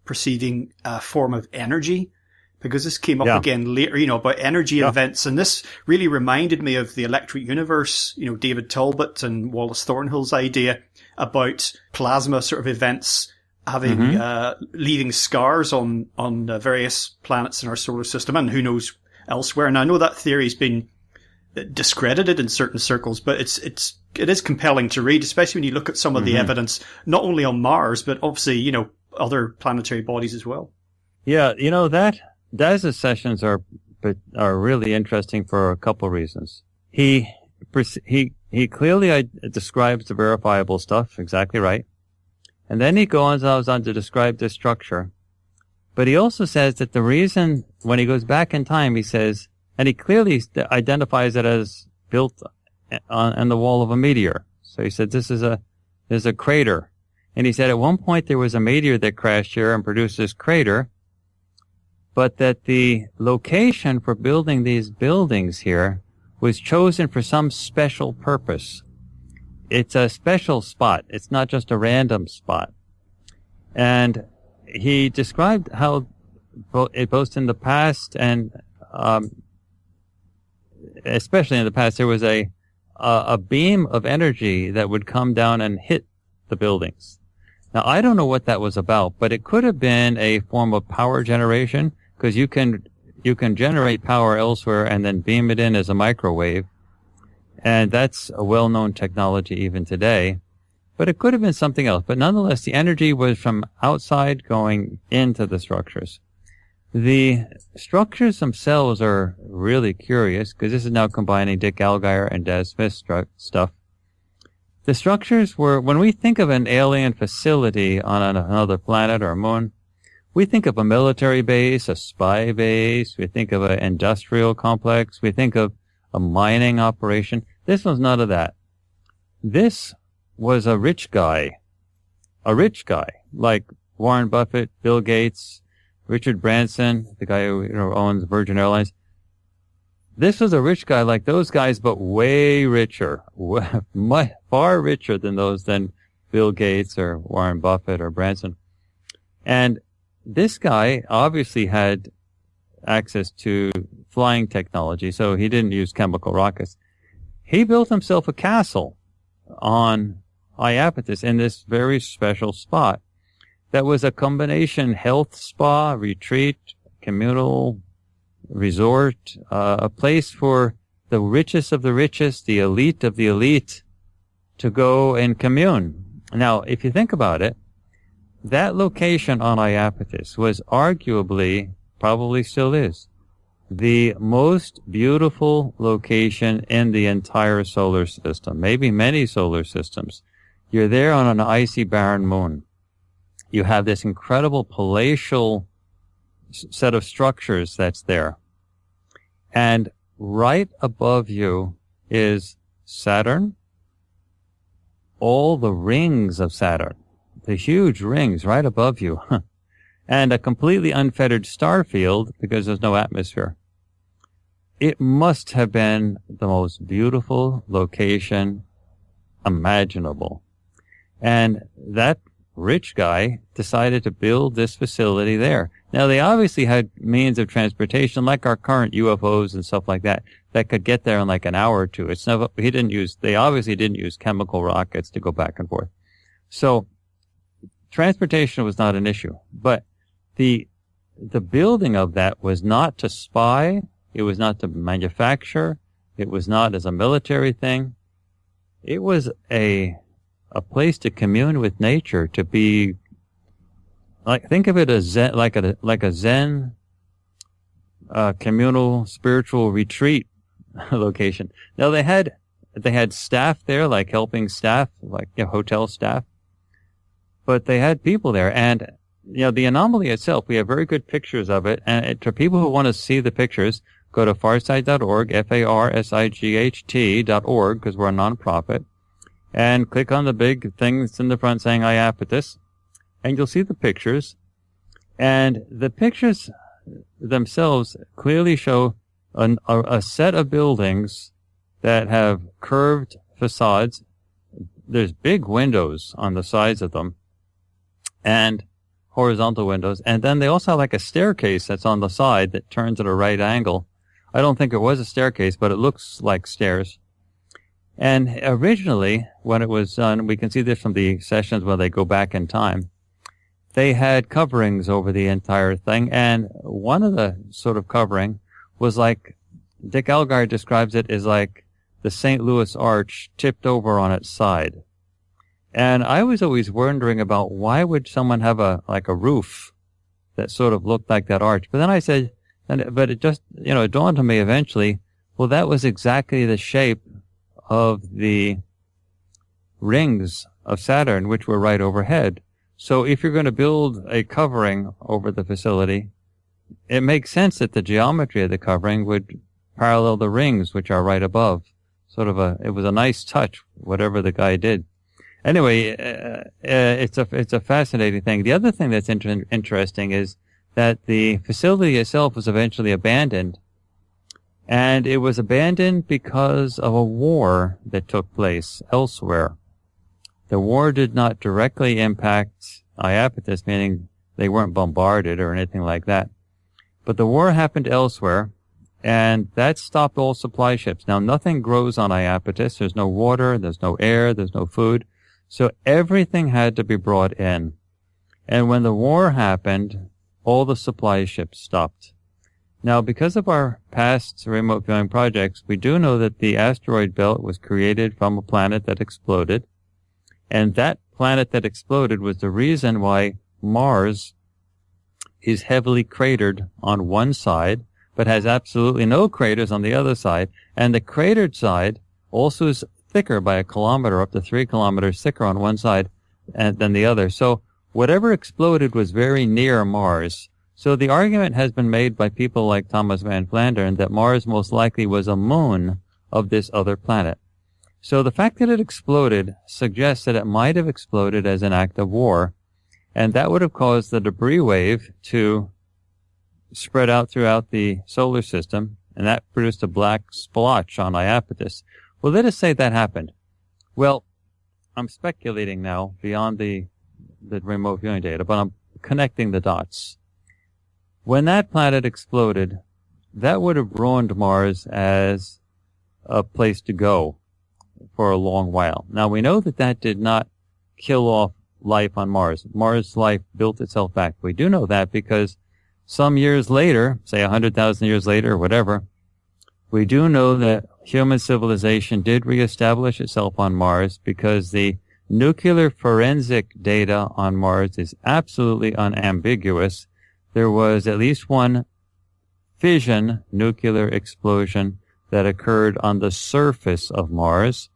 [SPEAKER 2] perceiving a form of energy, because this came up again later, you know, about energy events. And this really reminded me of the electric universe, you know, David Talbot and Wallace Thornhill's idea about plasma sort of events having leaving scars on various planets in our solar system, and who knows elsewhere. And I know that theory's been discredited in certain circles, but it is compelling to read, especially when you look at some of the evidence, not only on Mars, but obviously, other planetary bodies as well.
[SPEAKER 3] Yeah, that Daz's sessions are really interesting for a couple reasons. He clearly describes the verifiable stuff, exactly right. And then he goes on to describe the structure. But he also says that the reason, when he goes back in time, he says, and he clearly identifies it as built on the wall of a meteor. So he said, there's a crater. And he said at one point there was a meteor that crashed here and produced this crater, but that the location for building these buildings here was chosen for some special purpose. It's a special spot. It's not just a random spot. And he described how both in the past and especially in the past, there was a beam of energy that would come down and hit the buildings. Now, I don't know what that was about, but it could have been a form of power generation, because you can generate power elsewhere and then beam it in as a microwave. And that's a well-known technology even today. But it could have been something else. But nonetheless, the energy was from outside going into the structures. The structures themselves are really curious, because this is now combining Dick Allgaier and Daz Smith's stuff. The structures were, when we think of an alien facility on another planet or moon, we think of a military base, a spy base, we think of an industrial complex, we think of a mining operation. This was none of that. This was a rich guy, like Warren Buffett, Bill Gates, Richard Branson, the guy who owns Virgin Airlines. This was a rich guy like those guys, but way richer, far richer than Bill Gates or Warren Buffett or Branson. And this guy obviously had access to flying technology, so he didn't use chemical rockets. He built himself a castle on Iapetus in this very special spot that was a combination health spa, retreat, communal resort, a place for the richest of the richest, the elite of the elite, to go and commune. Now, if you think about it, that location on Iapetus was arguably, probably still is, the most beautiful location in the entire solar system, maybe many solar systems. You're there on an icy, barren moon. You have this incredible palatial set of structures that's there. And right above you is Saturn, all the rings of Saturn, the huge rings right above you, and a completely unfettered star field because there's no atmosphere. It must have been the most beautiful location imaginable. And that rich guy decided to build this facility there. Now, they obviously had means of transportation, like our current UFOs and stuff like that, that could get there in like an hour or two. They obviously didn't use chemical rockets to go back and forth. So, transportation was not an issue. But the building of that was not to spy, it was not to manufacture, it was not as a military thing. It was a place to commune with nature, to be like, think of it as Zen, like a Zen communal spiritual retreat location. Now they had staff there, like helping staff, like hotel staff, but they had people there. And the anomaly itself, we have very good pictures of it. And for people who want to see the pictures, go to farsight.org, farsight.org, because we're a nonprofit, and click on the big thing that's in the front saying Iapetus, and you'll see the pictures. And the pictures themselves clearly show a set of buildings that have curved facades. There's big windows on the sides of them, and horizontal windows. And then they also have like a staircase that's on the side that turns at a right angle. I don't think it was a staircase, but it looks like stairs. And originally, when it was done, we can see this from the sessions where they go back in time, they had coverings over the entire thing, and one of the sort of covering was like, Dick Elgar describes it as like the St. Louis Arch tipped over on its side. And I was always wondering about why would someone have a roof that sort of looked like that arch. But then I said, but it just, it dawned on me eventually, well, that was exactly the shape of the rings of Saturn, which were right overhead. So if you're going to build a covering over the facility, it makes sense that the geometry of the covering would parallel the rings, which are right above. It was a nice touch, whatever the guy did. Anyway, it's a fascinating thing. The other thing that's interesting is that the facility itself was eventually abandoned. And it was abandoned because of a war that took place elsewhere. The war did not directly impact Iapetus, meaning they weren't bombarded or anything like that. But the war happened elsewhere, and that stopped all supply ships. Now, nothing grows on Iapetus. There's no water, there's no air, there's no food. So everything had to be brought in. And when the war happened, all the supply ships stopped. Now, because of our past remote viewing projects, we do know that the asteroid belt was created from a planet that exploded. And that planet that exploded was the reason why Mars is heavily cratered on one side, but has absolutely no craters on the other side. And the cratered side also is thicker by 1 kilometer, up to 3 kilometers thicker on one side than the other. So whatever exploded was very near Mars. So the argument has been made by people like Thomas Van Flandern that Mars most likely was a moon of this other planet. So the fact that it exploded suggests that it might have exploded as an act of war, and that would have caused the debris wave to spread out throughout the solar system, and that produced a black splotch on Iapetus. Well, let us say that happened. Well, I'm speculating now beyond the remote viewing data, but I'm connecting the dots. When that planet exploded, that would have ruined Mars as a place to go for a long while. Now, we know that that did not kill off life on Mars. Mars life built itself back. We do know that because some years later, say 100,000 years later or whatever, we do know that human civilization did reestablish itself on Mars because the nuclear forensic data on Mars is absolutely unambiguous. There was at least one fission nuclear explosion that occurred on the surface of Mars,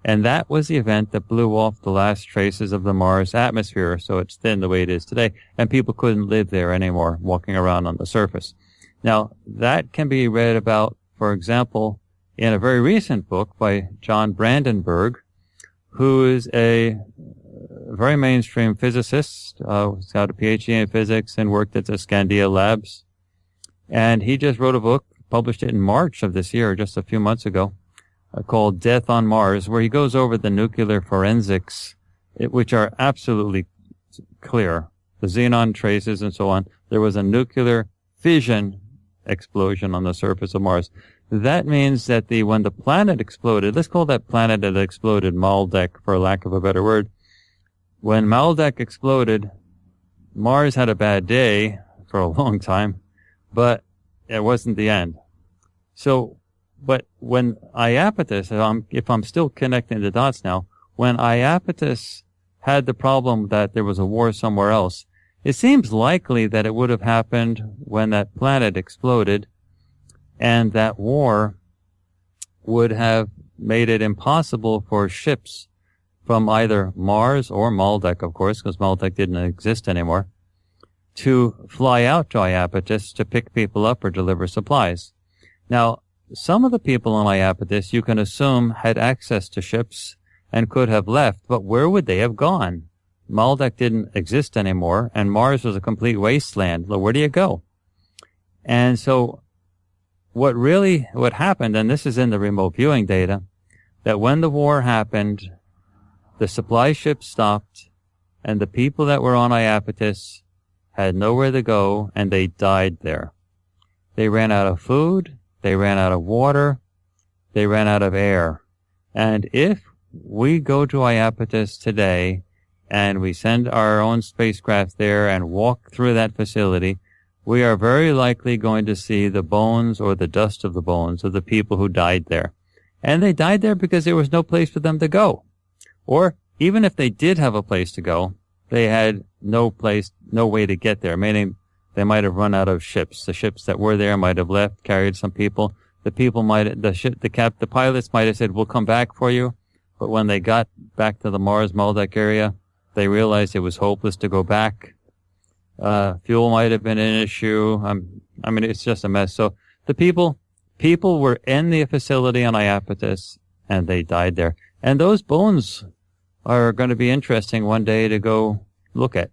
[SPEAKER 3] and that was the event that blew off the last traces of the Mars atmosphere, so it's thin the way it is today, and people couldn't live there anymore, walking around on the surface. Now, that can be read about, for example, in a very recent book by John Brandenburg, who is a very mainstream physicist. He's got a PhD in physics and worked at the Scandia Labs. And he just wrote a book, published it in March of this year, just a few months ago, called Death on Mars, where he goes over the nuclear forensics, which are absolutely clear. The xenon traces and so on. There was a nuclear fission explosion on the surface of Mars. That means that when the planet exploded, let's call that planet that exploded Maldek, for lack of a better word. When Maldek exploded, Mars had a bad day for a long time, but it wasn't the end. So, but when Iapetus, if I'm still connecting the dots now, when Iapetus had the problem that there was a war somewhere else, it seems likely that it would have happened when that planet exploded, and that war would have made it impossible for ships from either Mars or Maldek, of course, because Maldek didn't exist anymore, to fly out to Iapetus to pick people up or deliver supplies. Now, some of the people on Iapetus, you can assume, had access to ships and could have left, but where would they have gone? Maldek didn't exist anymore, and Mars was a complete wasteland. Well, where do you go? And so what happened, and this is in the remote viewing data, that when the war happened, the supply ships stopped, and the people that were on Iapetus had nowhere to go, and they died there. They ran out of food, they ran out of water, they ran out of air. And if we go to Iapetus today and we send our own spacecraft there and walk through that facility, we are very likely going to see the bones or the dust of the bones of the people who died there. And they died there because there was no place for them to go. Or even if they did have a place to go, they had no way to get there, meaning they might have run out of ships. The ships that were there might have left, carried some people. The pilots might have said, we'll come back for you. But when they got back to the Mars-Maldak area, they realized it was hopeless to go back. Fuel might have been an issue. It's just a mess. So the people were in the facility on Iapetus, and they died there. And those bones are going to be interesting one day to go look at.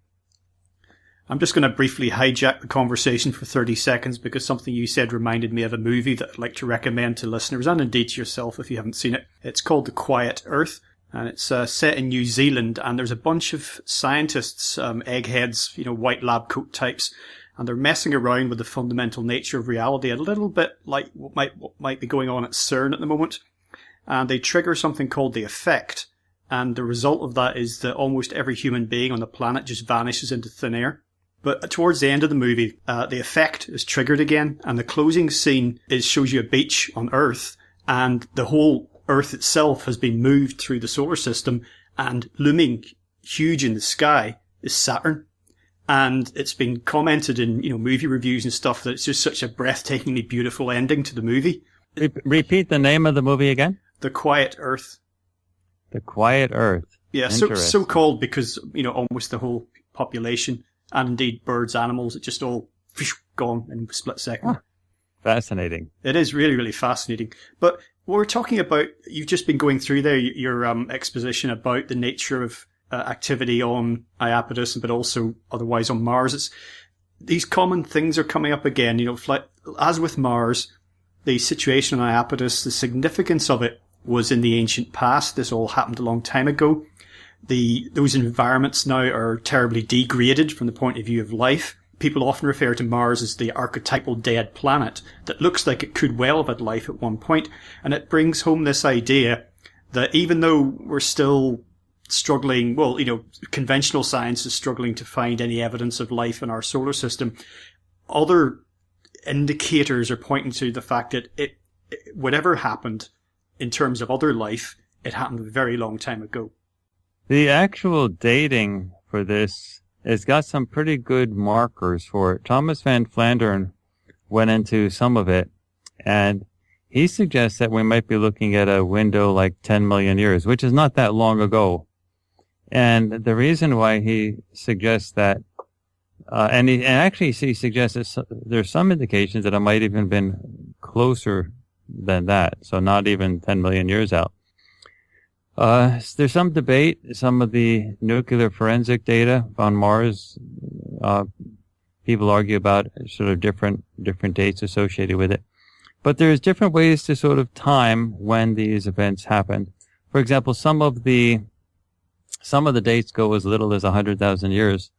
[SPEAKER 2] I'm just going to briefly hijack the conversation for 30 seconds because something you said reminded me of a movie that I'd like to recommend to listeners and indeed to yourself if you haven't seen it. It's called The Quiet Earth, and it's set in New Zealand, and there's a bunch of scientists, eggheads, white lab coat types, and they're messing around with the fundamental nature of reality, a little bit like what might be going on at CERN at the moment. And they trigger something called the effect, and the result of that is that almost every human being on the planet just vanishes into thin air. But towards the end of the movie, the effect is triggered again, and the closing scene shows you a beach on Earth, and the whole Earth itself has been moved through the solar system, and looming huge in the sky is Saturn. And it's been commented in movie reviews and stuff that it's just such a breathtakingly beautiful ending to the movie.
[SPEAKER 3] Repeat the name of the movie again.
[SPEAKER 2] The Quiet Earth.
[SPEAKER 3] The Quiet Earth.
[SPEAKER 2] Yeah, so called because almost the whole population, and indeed birds, animals, it just all gone in a split second.
[SPEAKER 3] Huh. Fascinating.
[SPEAKER 2] It is really, really fascinating. But we're talking about, you've just been going through there your exposition about the nature of activity on Iapetus, but also otherwise on Mars. These common things are coming up again. As with Mars, the situation on Iapetus, the significance of it was in the ancient past. This all happened a long time ago. Those environments now are terribly degraded from the point of view of life. People often refer to Mars as the archetypal dead planet that looks like it could well have had life at one point. And it brings home this idea that even though we're still struggling, conventional science is struggling to find any evidence of life in our solar system, other indicators are pointing to the fact that whatever happened in terms of other life, it happened a very long time ago.
[SPEAKER 3] The actual dating for this has got some pretty good markers for it. Thomas van Flandern went into some of it, and he suggests that we might be looking at a window like 10 million years, which is not that long ago. And the reason why he suggests that, he suggests that there's some indications that it might even been closer than that, so not even 10 million years out. There's some debate. Some of the nuclear forensic data on Mars, people argue about sort of different dates associated with it. But there's different ways to sort of time when these events happened. For example, some of the dates go as little as 100,000 years.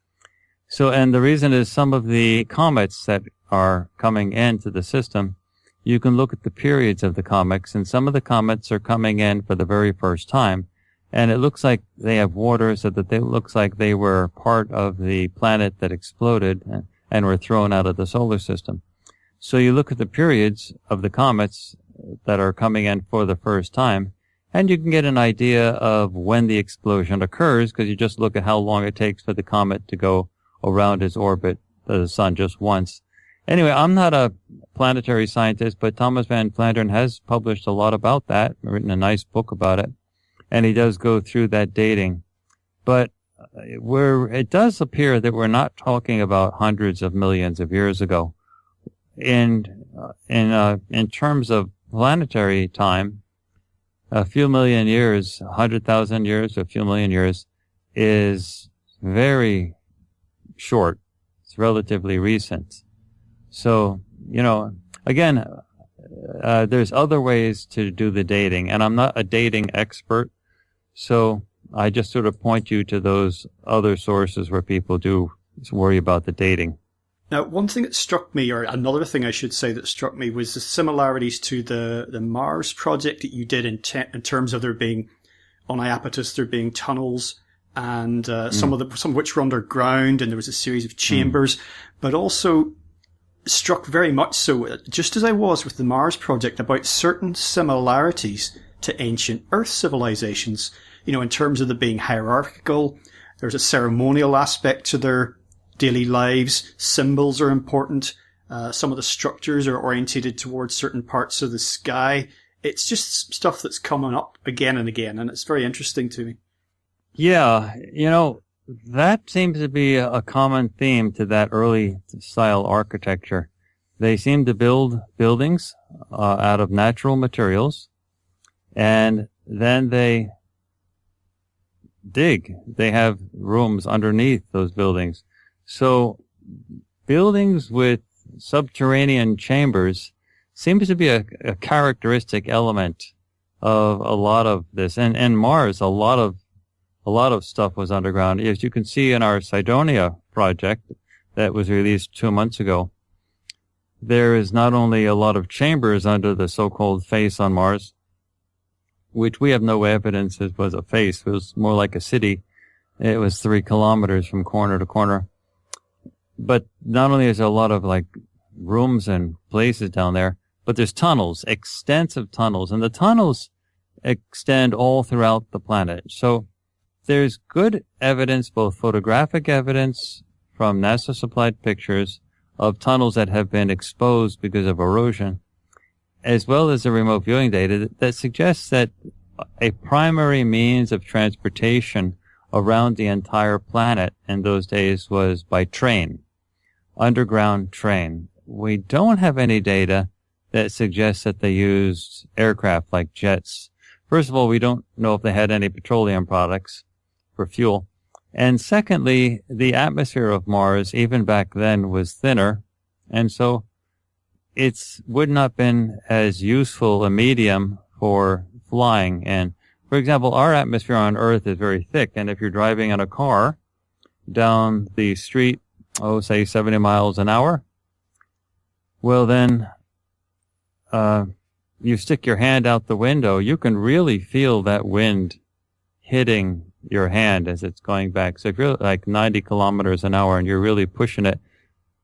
[SPEAKER 3] So, and the reason is some of the comets that are coming into the system, you can look at the periods of the comets, and some of the comets are coming in for the very first time, and it looks like they have water, so that it looks like they were part of the planet that exploded and were thrown out of the solar system. So you look at the periods of the comets that are coming in for the first time, and you can get an idea of when the explosion occurs, because you just look at how long it takes for the comet to go around its orbit to the sun just once. Anyway, I'm not a planetary scientist, but Thomas van Flandern has published a lot about that, written a nice book about it, and he does go through that dating. But it does appear that we're not talking about hundreds of millions of years ago. In terms of planetary time, a few million years, 100,000 years, a few million years, is very short. It's relatively recent. So, again, there's other ways to do the dating, and I'm not a dating expert, so I just sort of point you to those other sources where people do worry about the dating.
[SPEAKER 2] Now, one thing that struck me, or another thing I should say that struck me, was the similarities to the Mars project that you did in terms of there being, on Iapetus, there being tunnels and some of which were underground, and there was a series of chambers, but also struck very much so, just as I was with the Mars project, about certain similarities to ancient Earth civilizations, in terms of them being hierarchical. There's a ceremonial aspect to their daily lives. Symbols are important. Some of the structures are orientated towards certain parts of the sky. It's just stuff that's coming up again and again, and it's very interesting to me.
[SPEAKER 3] Yeah, that seems to be a common theme to that early style architecture. They seem to build buildings out of natural materials, and then they dig. They have rooms underneath those buildings. So buildings with subterranean chambers seems to be a characteristic element of a lot of this. And Mars, a lot of stuff was underground. As you can see in our Cydonia project that was released 2 months ago, there is not only a lot of chambers under the so-called face on Mars, which we have no evidence it was a face. It was more like a city. It was 3 kilometers from corner to corner. But not only is there a lot of rooms and places down there, but there's tunnels, extensive tunnels, and the tunnels extend all throughout the planet. So there's good evidence, both photographic evidence from NASA supplied pictures of tunnels that have been exposed because of erosion, as well as the remote viewing data that suggests that a primary means of transportation around the entire planet in those days was by train, underground train. We don't have any data that suggests that they used aircraft like jets. First of all, we don't know if they had any petroleum products for fuel. And secondly, the atmosphere of Mars, even back then, was thinner. And so it would not have been as useful a medium for flying. And for example, our atmosphere on Earth is very thick. And if you're driving in a car down the street, say 70 miles an hour, well then, you stick your hand out the window, you can really feel that wind hitting your hand as it's going back. So if you're 90 kilometers an hour and you're really pushing it,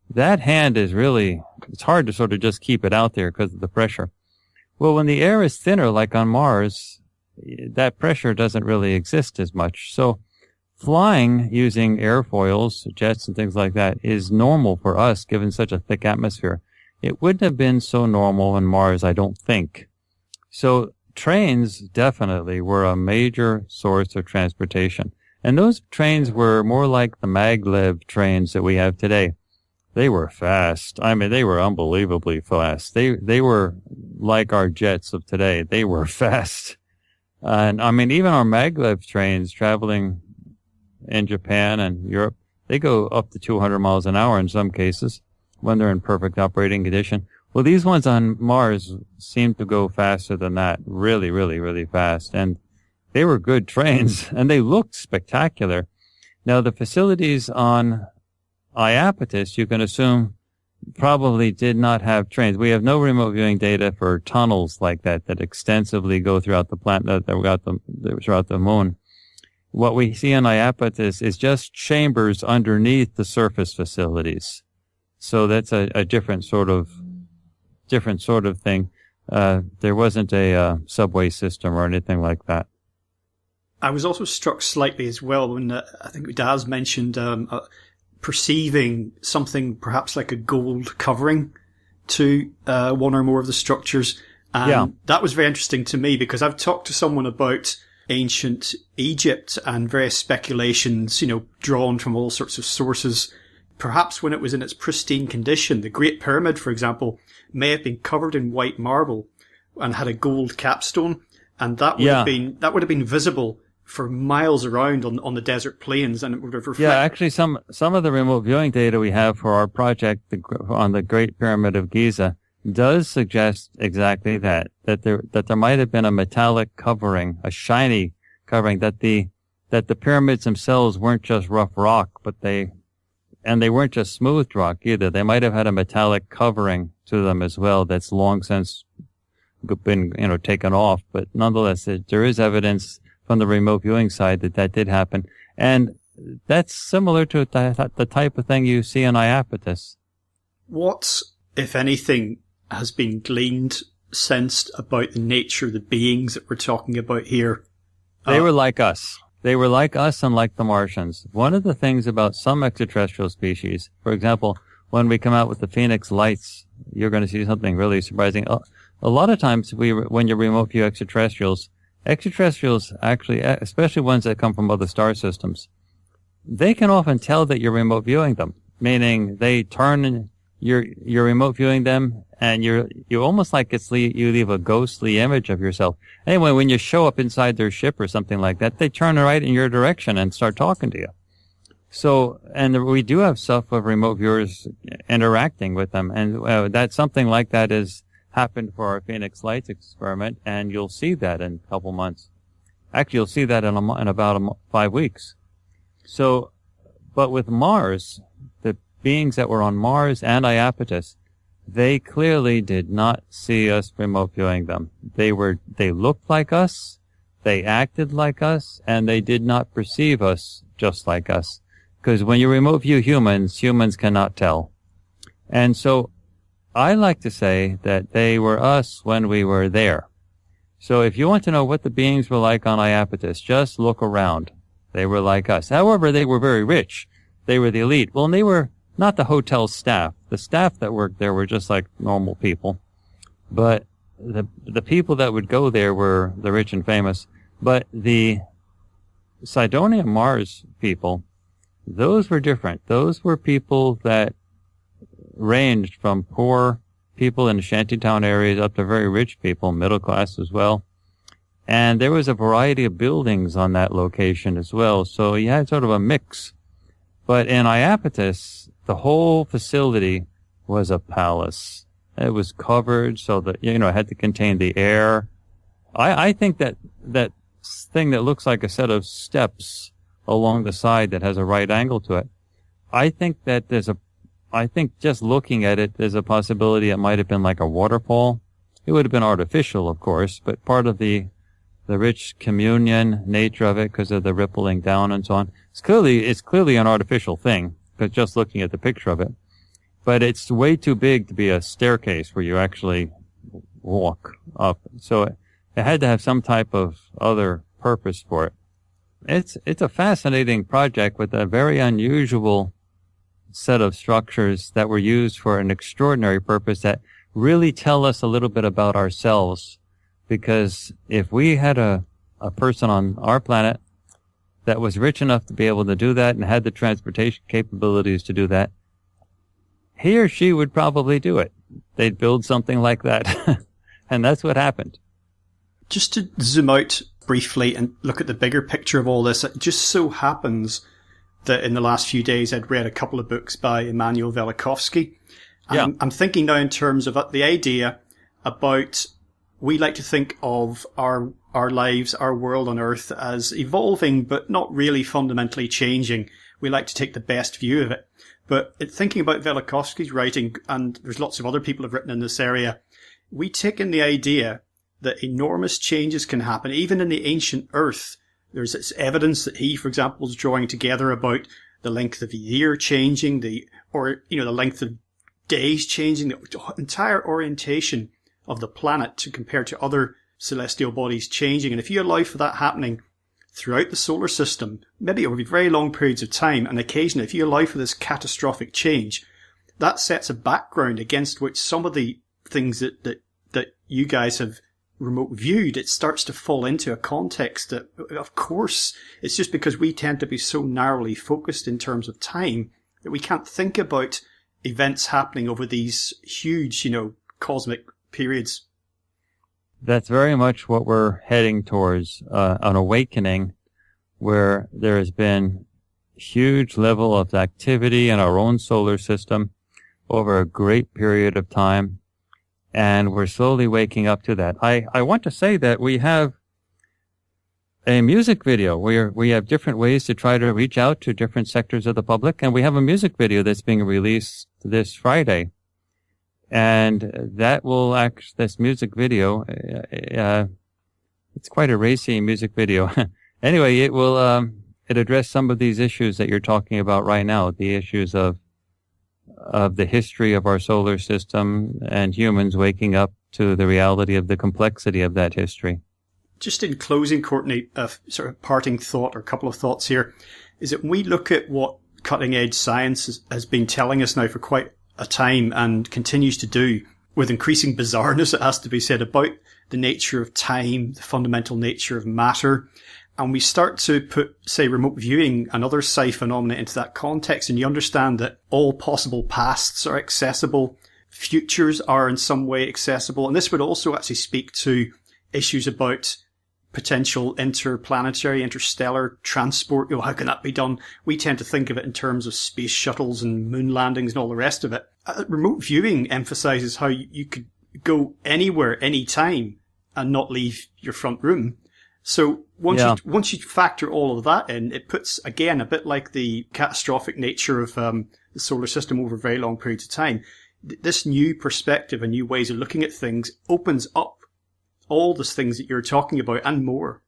[SPEAKER 3] that hand is really, it's hard to sort of just keep it out there because of the pressure. Well, when the air is thinner, like on Mars, that pressure doesn't really exist as much. So flying using airfoils, jets and things like that is normal for us given such a thick atmosphere. It wouldn't have been so normal on Mars, I don't think. So trains definitely were a major source of transportation. And those trains were more like the maglev trains that we have today. They were fast. I mean, they were unbelievably fast. They were like our jets of today. They were fast. And I mean, even our maglev trains traveling in Japan and Europe, they go up to 200 miles an hour in some cases when they're in perfect operating condition. Well, these ones on Mars seem to go faster than that. Really, really, really fast. And they were good trains and they looked spectacular. Now, the facilities on Iapetus, you can assume, probably did not have trains. We have no remote viewing data for tunnels like that extensively go throughout the planet, throughout the moon. What we see on Iapetus is just chambers underneath the surface facilities. So that's a different sort of thing. There wasn't a subway system or anything like that.
[SPEAKER 2] I was also struck slightly as well when I think Daz mentioned perceiving something perhaps like a gold covering to one or more of the structures. And that was very interesting to me because I've talked to someone about ancient Egypt and various speculations, drawn from all sorts of sources. Perhaps when it was in its pristine condition, the Great Pyramid, for example, may have been covered in white marble and had a gold capstone, and that would have been visible for miles around on the desert plains, and it would have reflected.
[SPEAKER 3] Yeah, actually, some of the remote viewing data we have for our project on the Great Pyramid of Giza does suggest exactly that there might have been a metallic covering, a shiny covering, that the pyramids themselves weren't just rough rock, but they weren't just smooth rock either. They might have had a metallic covering to them as well that's long since been, taken off. But nonetheless, there is evidence from the remote viewing side that did happen. And that's similar to the type of thing you see in Iapetus.
[SPEAKER 2] What, if anything, has been gleaned, sensed about the nature of the beings that we're talking about here?
[SPEAKER 3] They were like us. They were like us and like the Martians. One of the things about some extraterrestrial species, for example, when we come out with the Phoenix lights, you're going to see something really surprising. A lot of times when you remote view extraterrestrials actually, especially ones that come from other star systems, they can often tell that you're remote viewing them, meaning they turn, you're remote viewing them, and you almost like you leave a ghostly image of yourself. Anyway, when you show up inside their ship or something like that, they turn right in your direction and start talking to you. So, and we do have stuff of remote viewers interacting with them, and that something like that has happened for our Phoenix Lights experiment, and you'll see that in a couple months. Actually, you'll see that in about 5 weeks. So, but with Mars, the beings that were on Mars and Iapetus, they clearly did not see us remote viewing them. They looked like us, they acted like us, and they did not perceive us just like us. Because when you remote view humans cannot tell. And so I like to say that they were us when we were there. So if you want to know what the beings were like on Iapetus, just look around. They were like us. However, they were very rich. They were the elite. Well, and they were not the hotel staff. The staff that worked there were just like normal people. But the people that would go there were the rich and famous. But the Cydonia Mars people, those were different. Those were people that ranged from poor people in shantytown areas up to very rich people, middle class as well. And there was a variety of buildings on that location as well. So you had sort of a mix. But in Iapetus, the whole facility was a palace. It was covered so that, it had to contain the air. I think that thing that looks like a set of steps along the side that has a right angle to it, I think just looking at it, there's a possibility it might have been like a waterfall. It would have been artificial, of course, but part of the rich communion nature of it because of the rippling down and so on. It's clearly an artificial thing, because just looking at the picture of it. But it's way too big to be a staircase where you actually walk up. So it had to have some type of other purpose for it. It's a fascinating project with a very unusual set of structures that were used for an extraordinary purpose that really tell us a little bit about ourselves. Because if we had a person on our planet that was rich enough to be able to do that and had the transportation capabilities to do that, he or she would probably do it. They'd build something like that. And that's what happened.
[SPEAKER 2] Just to zoom out briefly and look at the bigger picture of all this, it just so happens that in the last few days I'd read a couple of books by Immanuel Velikovsky.
[SPEAKER 3] Yeah.
[SPEAKER 2] I'm thinking now in terms of the idea about, we like to think of our lives, our world on Earth as evolving, but not really fundamentally changing. We like to take the best view of it. But thinking about Velikovsky's writing, and there's lots of other people who have written in this area, we take in the idea that enormous changes can happen. Even in the ancient Earth, there's this evidence that he, for example, is drawing together about the length of the year changing, the length of days changing, the entire orientation of the planet to compare to other celestial bodies changing. And if you allow for that happening throughout the solar system, maybe over very long periods of time, and occasionally if you allow for this catastrophic change, that sets a background against which some of the things that you guys have remote viewed, it starts to fall into a context that, of course, it's just because we tend to be so narrowly focused in terms of time that we can't think about events happening over these huge, cosmic periods.
[SPEAKER 3] That's very much what we're heading towards, an awakening where there has been huge level of activity in our own solar system over a great period of time. And we're slowly waking up to that. I want to say that we have a music video where we have different ways to try to reach out to different sectors of the public. And we have a music video that's being released this Friday. And that this music video, it's quite a racy music video. Anyway, it will it addressed some of these issues that you're talking about right now, the issues of the history of our solar system and humans waking up to the reality of the complexity of that history.
[SPEAKER 2] Just in closing, Courtney, a sort of parting thought or a couple of thoughts here is that when we look at what cutting edge science has been telling us now for quite a time and continues to do with increasing bizarreness, it has to be said, about the nature of time, the fundamental nature of matter. And we start to put, say, remote viewing and other psi phenomena into that context, and you understand that all possible pasts are accessible, futures are in some way accessible. And this would also actually speak to issues about potential interplanetary, interstellar transport. How can that be done? We tend to think of it in terms of space shuttles and moon landings and all the rest of it. Remote viewing emphasizes how you could go anywhere, anytime, and not leave your front room. So once you factor all of that in, it puts, again, a bit like the catastrophic nature of the solar system over very long periods of time. This new perspective and new ways of looking at things opens up all those things that you're talking about and more.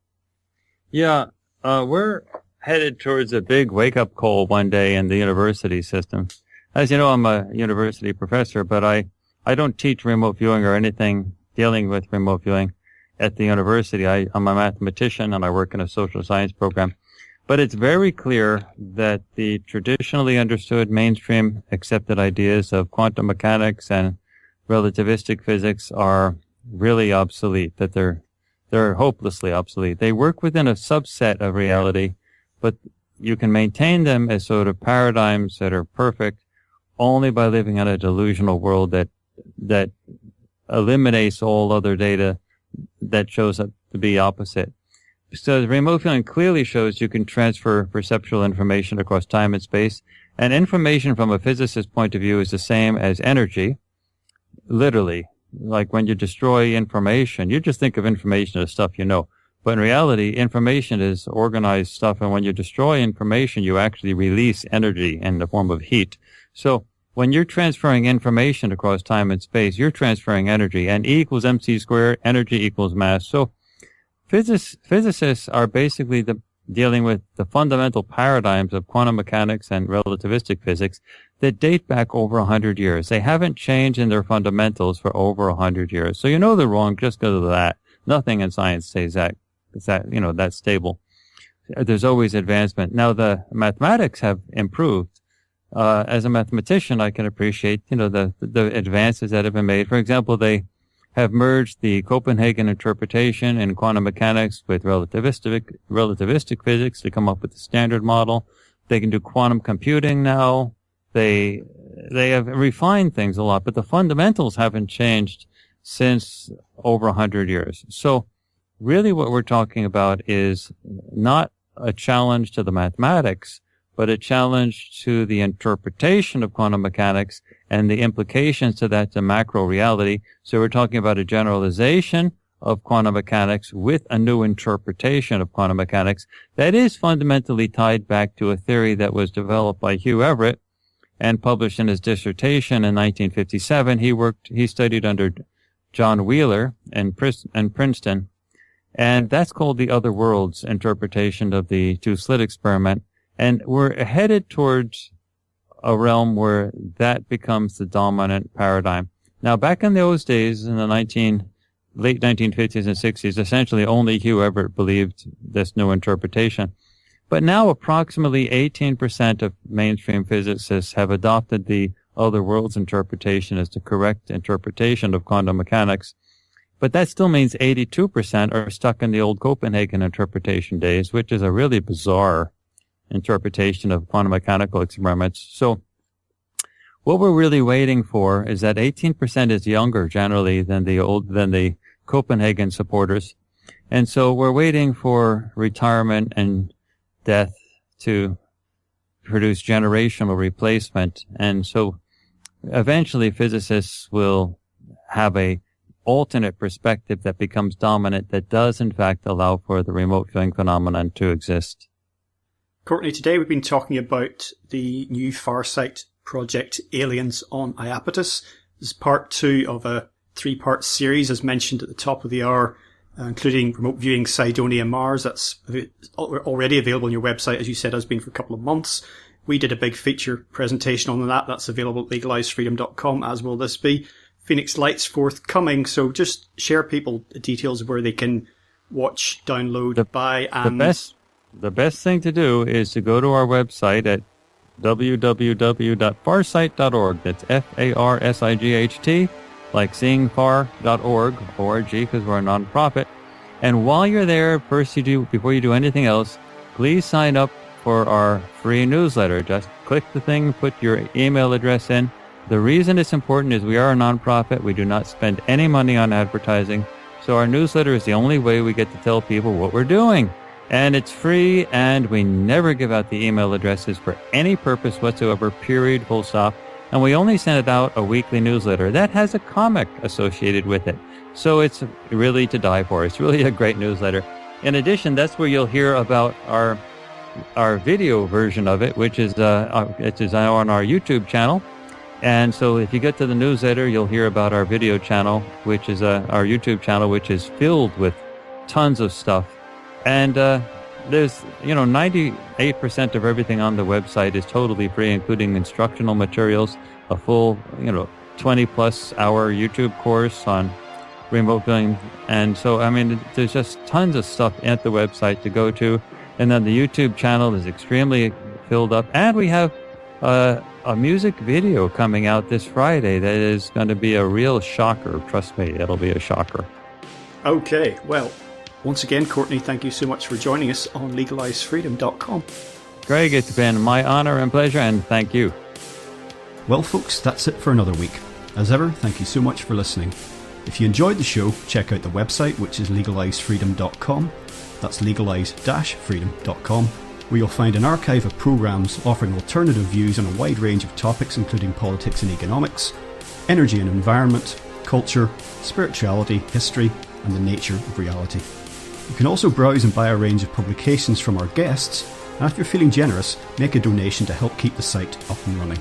[SPEAKER 3] Yeah, we're headed towards a big wake-up call one day in the university system. As you know, I'm a university professor, but I don't teach remote viewing or anything dealing with remote viewing at the university. I'm a mathematician and I work in a social science program. But it's very clear that the traditionally understood mainstream accepted ideas of quantum mechanics and relativistic physics are really obsolete, that they're hopelessly obsolete. They work within a subset of reality, but you can maintain them as sort of paradigms that are perfect only by living in a delusional world that eliminates all other data that shows up to be opposite. So the remote viewing clearly shows you can transfer perceptual information across time and space, and information from a physicist's point of view is the same as energy, literally. Like when you destroy information, you just think of information as stuff you know. But in reality, information is organized stuff, and when you destroy information, you actually release energy in the form of heat. So when you're transferring information across time and space, you're transferring energy, and E equals mc squared, energy equals mass. So physicists are basically dealing with the fundamental paradigms of quantum mechanics and relativistic physics that date back over 100 years. They haven't changed in their fundamentals for over 100 years. So you know they're wrong just because of that. Nothing in science stays that stable. There's always advancement. Now the mathematics have improved. As a mathematician, I can appreciate, the advances that have been made. For example, they have merged the Copenhagen interpretation in quantum mechanics with relativistic physics to come up with the standard model. They can do quantum computing now. They have refined things a lot, but the fundamentals haven't changed since over 100 years. So really what we're talking about is not a challenge to the mathematics, but a challenge to the interpretation of quantum mechanics and the implications to that to macro reality. So we're talking about a generalization of quantum mechanics with a new interpretation of quantum mechanics that is fundamentally tied back to a theory that was developed by Hugh Everett and published in his dissertation in 1957. He studied under John Wheeler in Princeton, and that's called the other worlds interpretation of the two-slit experiment. And we're headed towards a realm where that becomes the dominant paradigm. Now, back in those days, in the late 1950s and 60s, essentially only Hugh Everett believed this new interpretation. But now approximately 18% of mainstream physicists have adopted the other worlds interpretation as the correct interpretation of quantum mechanics. But that still means 82% are stuck in the old Copenhagen interpretation days, which is a really bizarre interpretation of quantum mechanical experiments. So what we're really waiting for is that 18% is younger generally than the Copenhagen supporters. And so we're waiting for retirement and death to produce generational replacement. And so eventually physicists will have a alternate perspective that becomes dominant, that does in fact allow for the remote viewing phenomenon to exist.
[SPEAKER 2] Courtney, today we've been talking about the new Farsight project, Aliens on Iapetus. This is part 2 of a 3-part series, as mentioned at the top of the hour. including remote viewing Cydonia Mars. That's already available on your website, as you said, has been for a couple of months. We did a big feature presentation on that. That's available at legalizefreedom.com, as will this be. Phoenix Light's forthcoming, so just share people the details of where they can watch, download, buy, and...
[SPEAKER 3] The best thing to do is to go to our website at www.farsight.org. That's Farsight, like seeing far.org, O-R-G, because we're a nonprofit. And while you're there, before you do anything else, please sign up for our free newsletter. Just click the thing, put your email address in. The reason it's important is we are a nonprofit. We do not spend any money on advertising. So our newsletter is the only way we get to tell people what we're doing. And it's free, and we never give out the email addresses for any purpose whatsoever, period, full stop. And we only send it out a weekly newsletter that has a comic associated with it. So it's really to die for. It's really a great newsletter. In addition, that's where you'll hear about our video version of it, which is now on our YouTube channel. And so if you get to the newsletter, you'll hear about our video channel, which is our YouTube channel, which is filled with tons of stuff. And there's, 98% of everything on the website is totally free, including instructional materials, a full, 20-plus hour YouTube course on remote viewing. And so, there's just tons of stuff at the website to go to. And then the YouTube channel is extremely filled up. And we have a music video coming out this Friday that is going to be a real shocker. Trust me, it'll be a shocker.
[SPEAKER 2] Okay, well... Once again, Courtney, thank you so much for joining us on legalizefreedom.com.
[SPEAKER 3] Greg, it's been my honor and pleasure, and thank you.
[SPEAKER 2] Well, folks, that's it for another week. As ever, thank you so much for listening. If you enjoyed the show, check out the website, which is legalizefreedom.com. That's legalize-freedom.com, where you'll find an archive of programs offering alternative views on a wide range of topics, including politics and economics, energy and environment, culture, spirituality, history, and the nature of reality. You can also browse and buy a range of publications from our guests, and if you're feeling generous, make a donation to help keep the site up and running.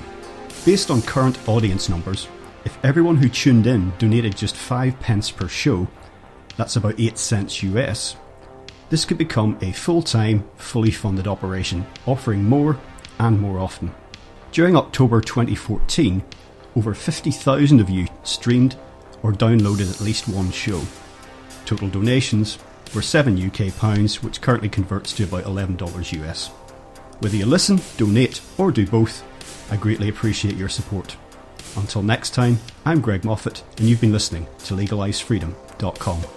[SPEAKER 2] Based on current audience numbers, if everyone who tuned in donated just 5 pence per show, that's about 8 cents US, this could become a full-time, fully funded operation, offering more and more often. During October 2014, over 50,000 of you streamed or downloaded at least one show. Total donations were £7 UK, which currently converts to about $11 US. Whether you listen, donate, or do both, I greatly appreciate your support. Until next time, I'm Greg Moffat, and you've been listening to legalizefreedom.com.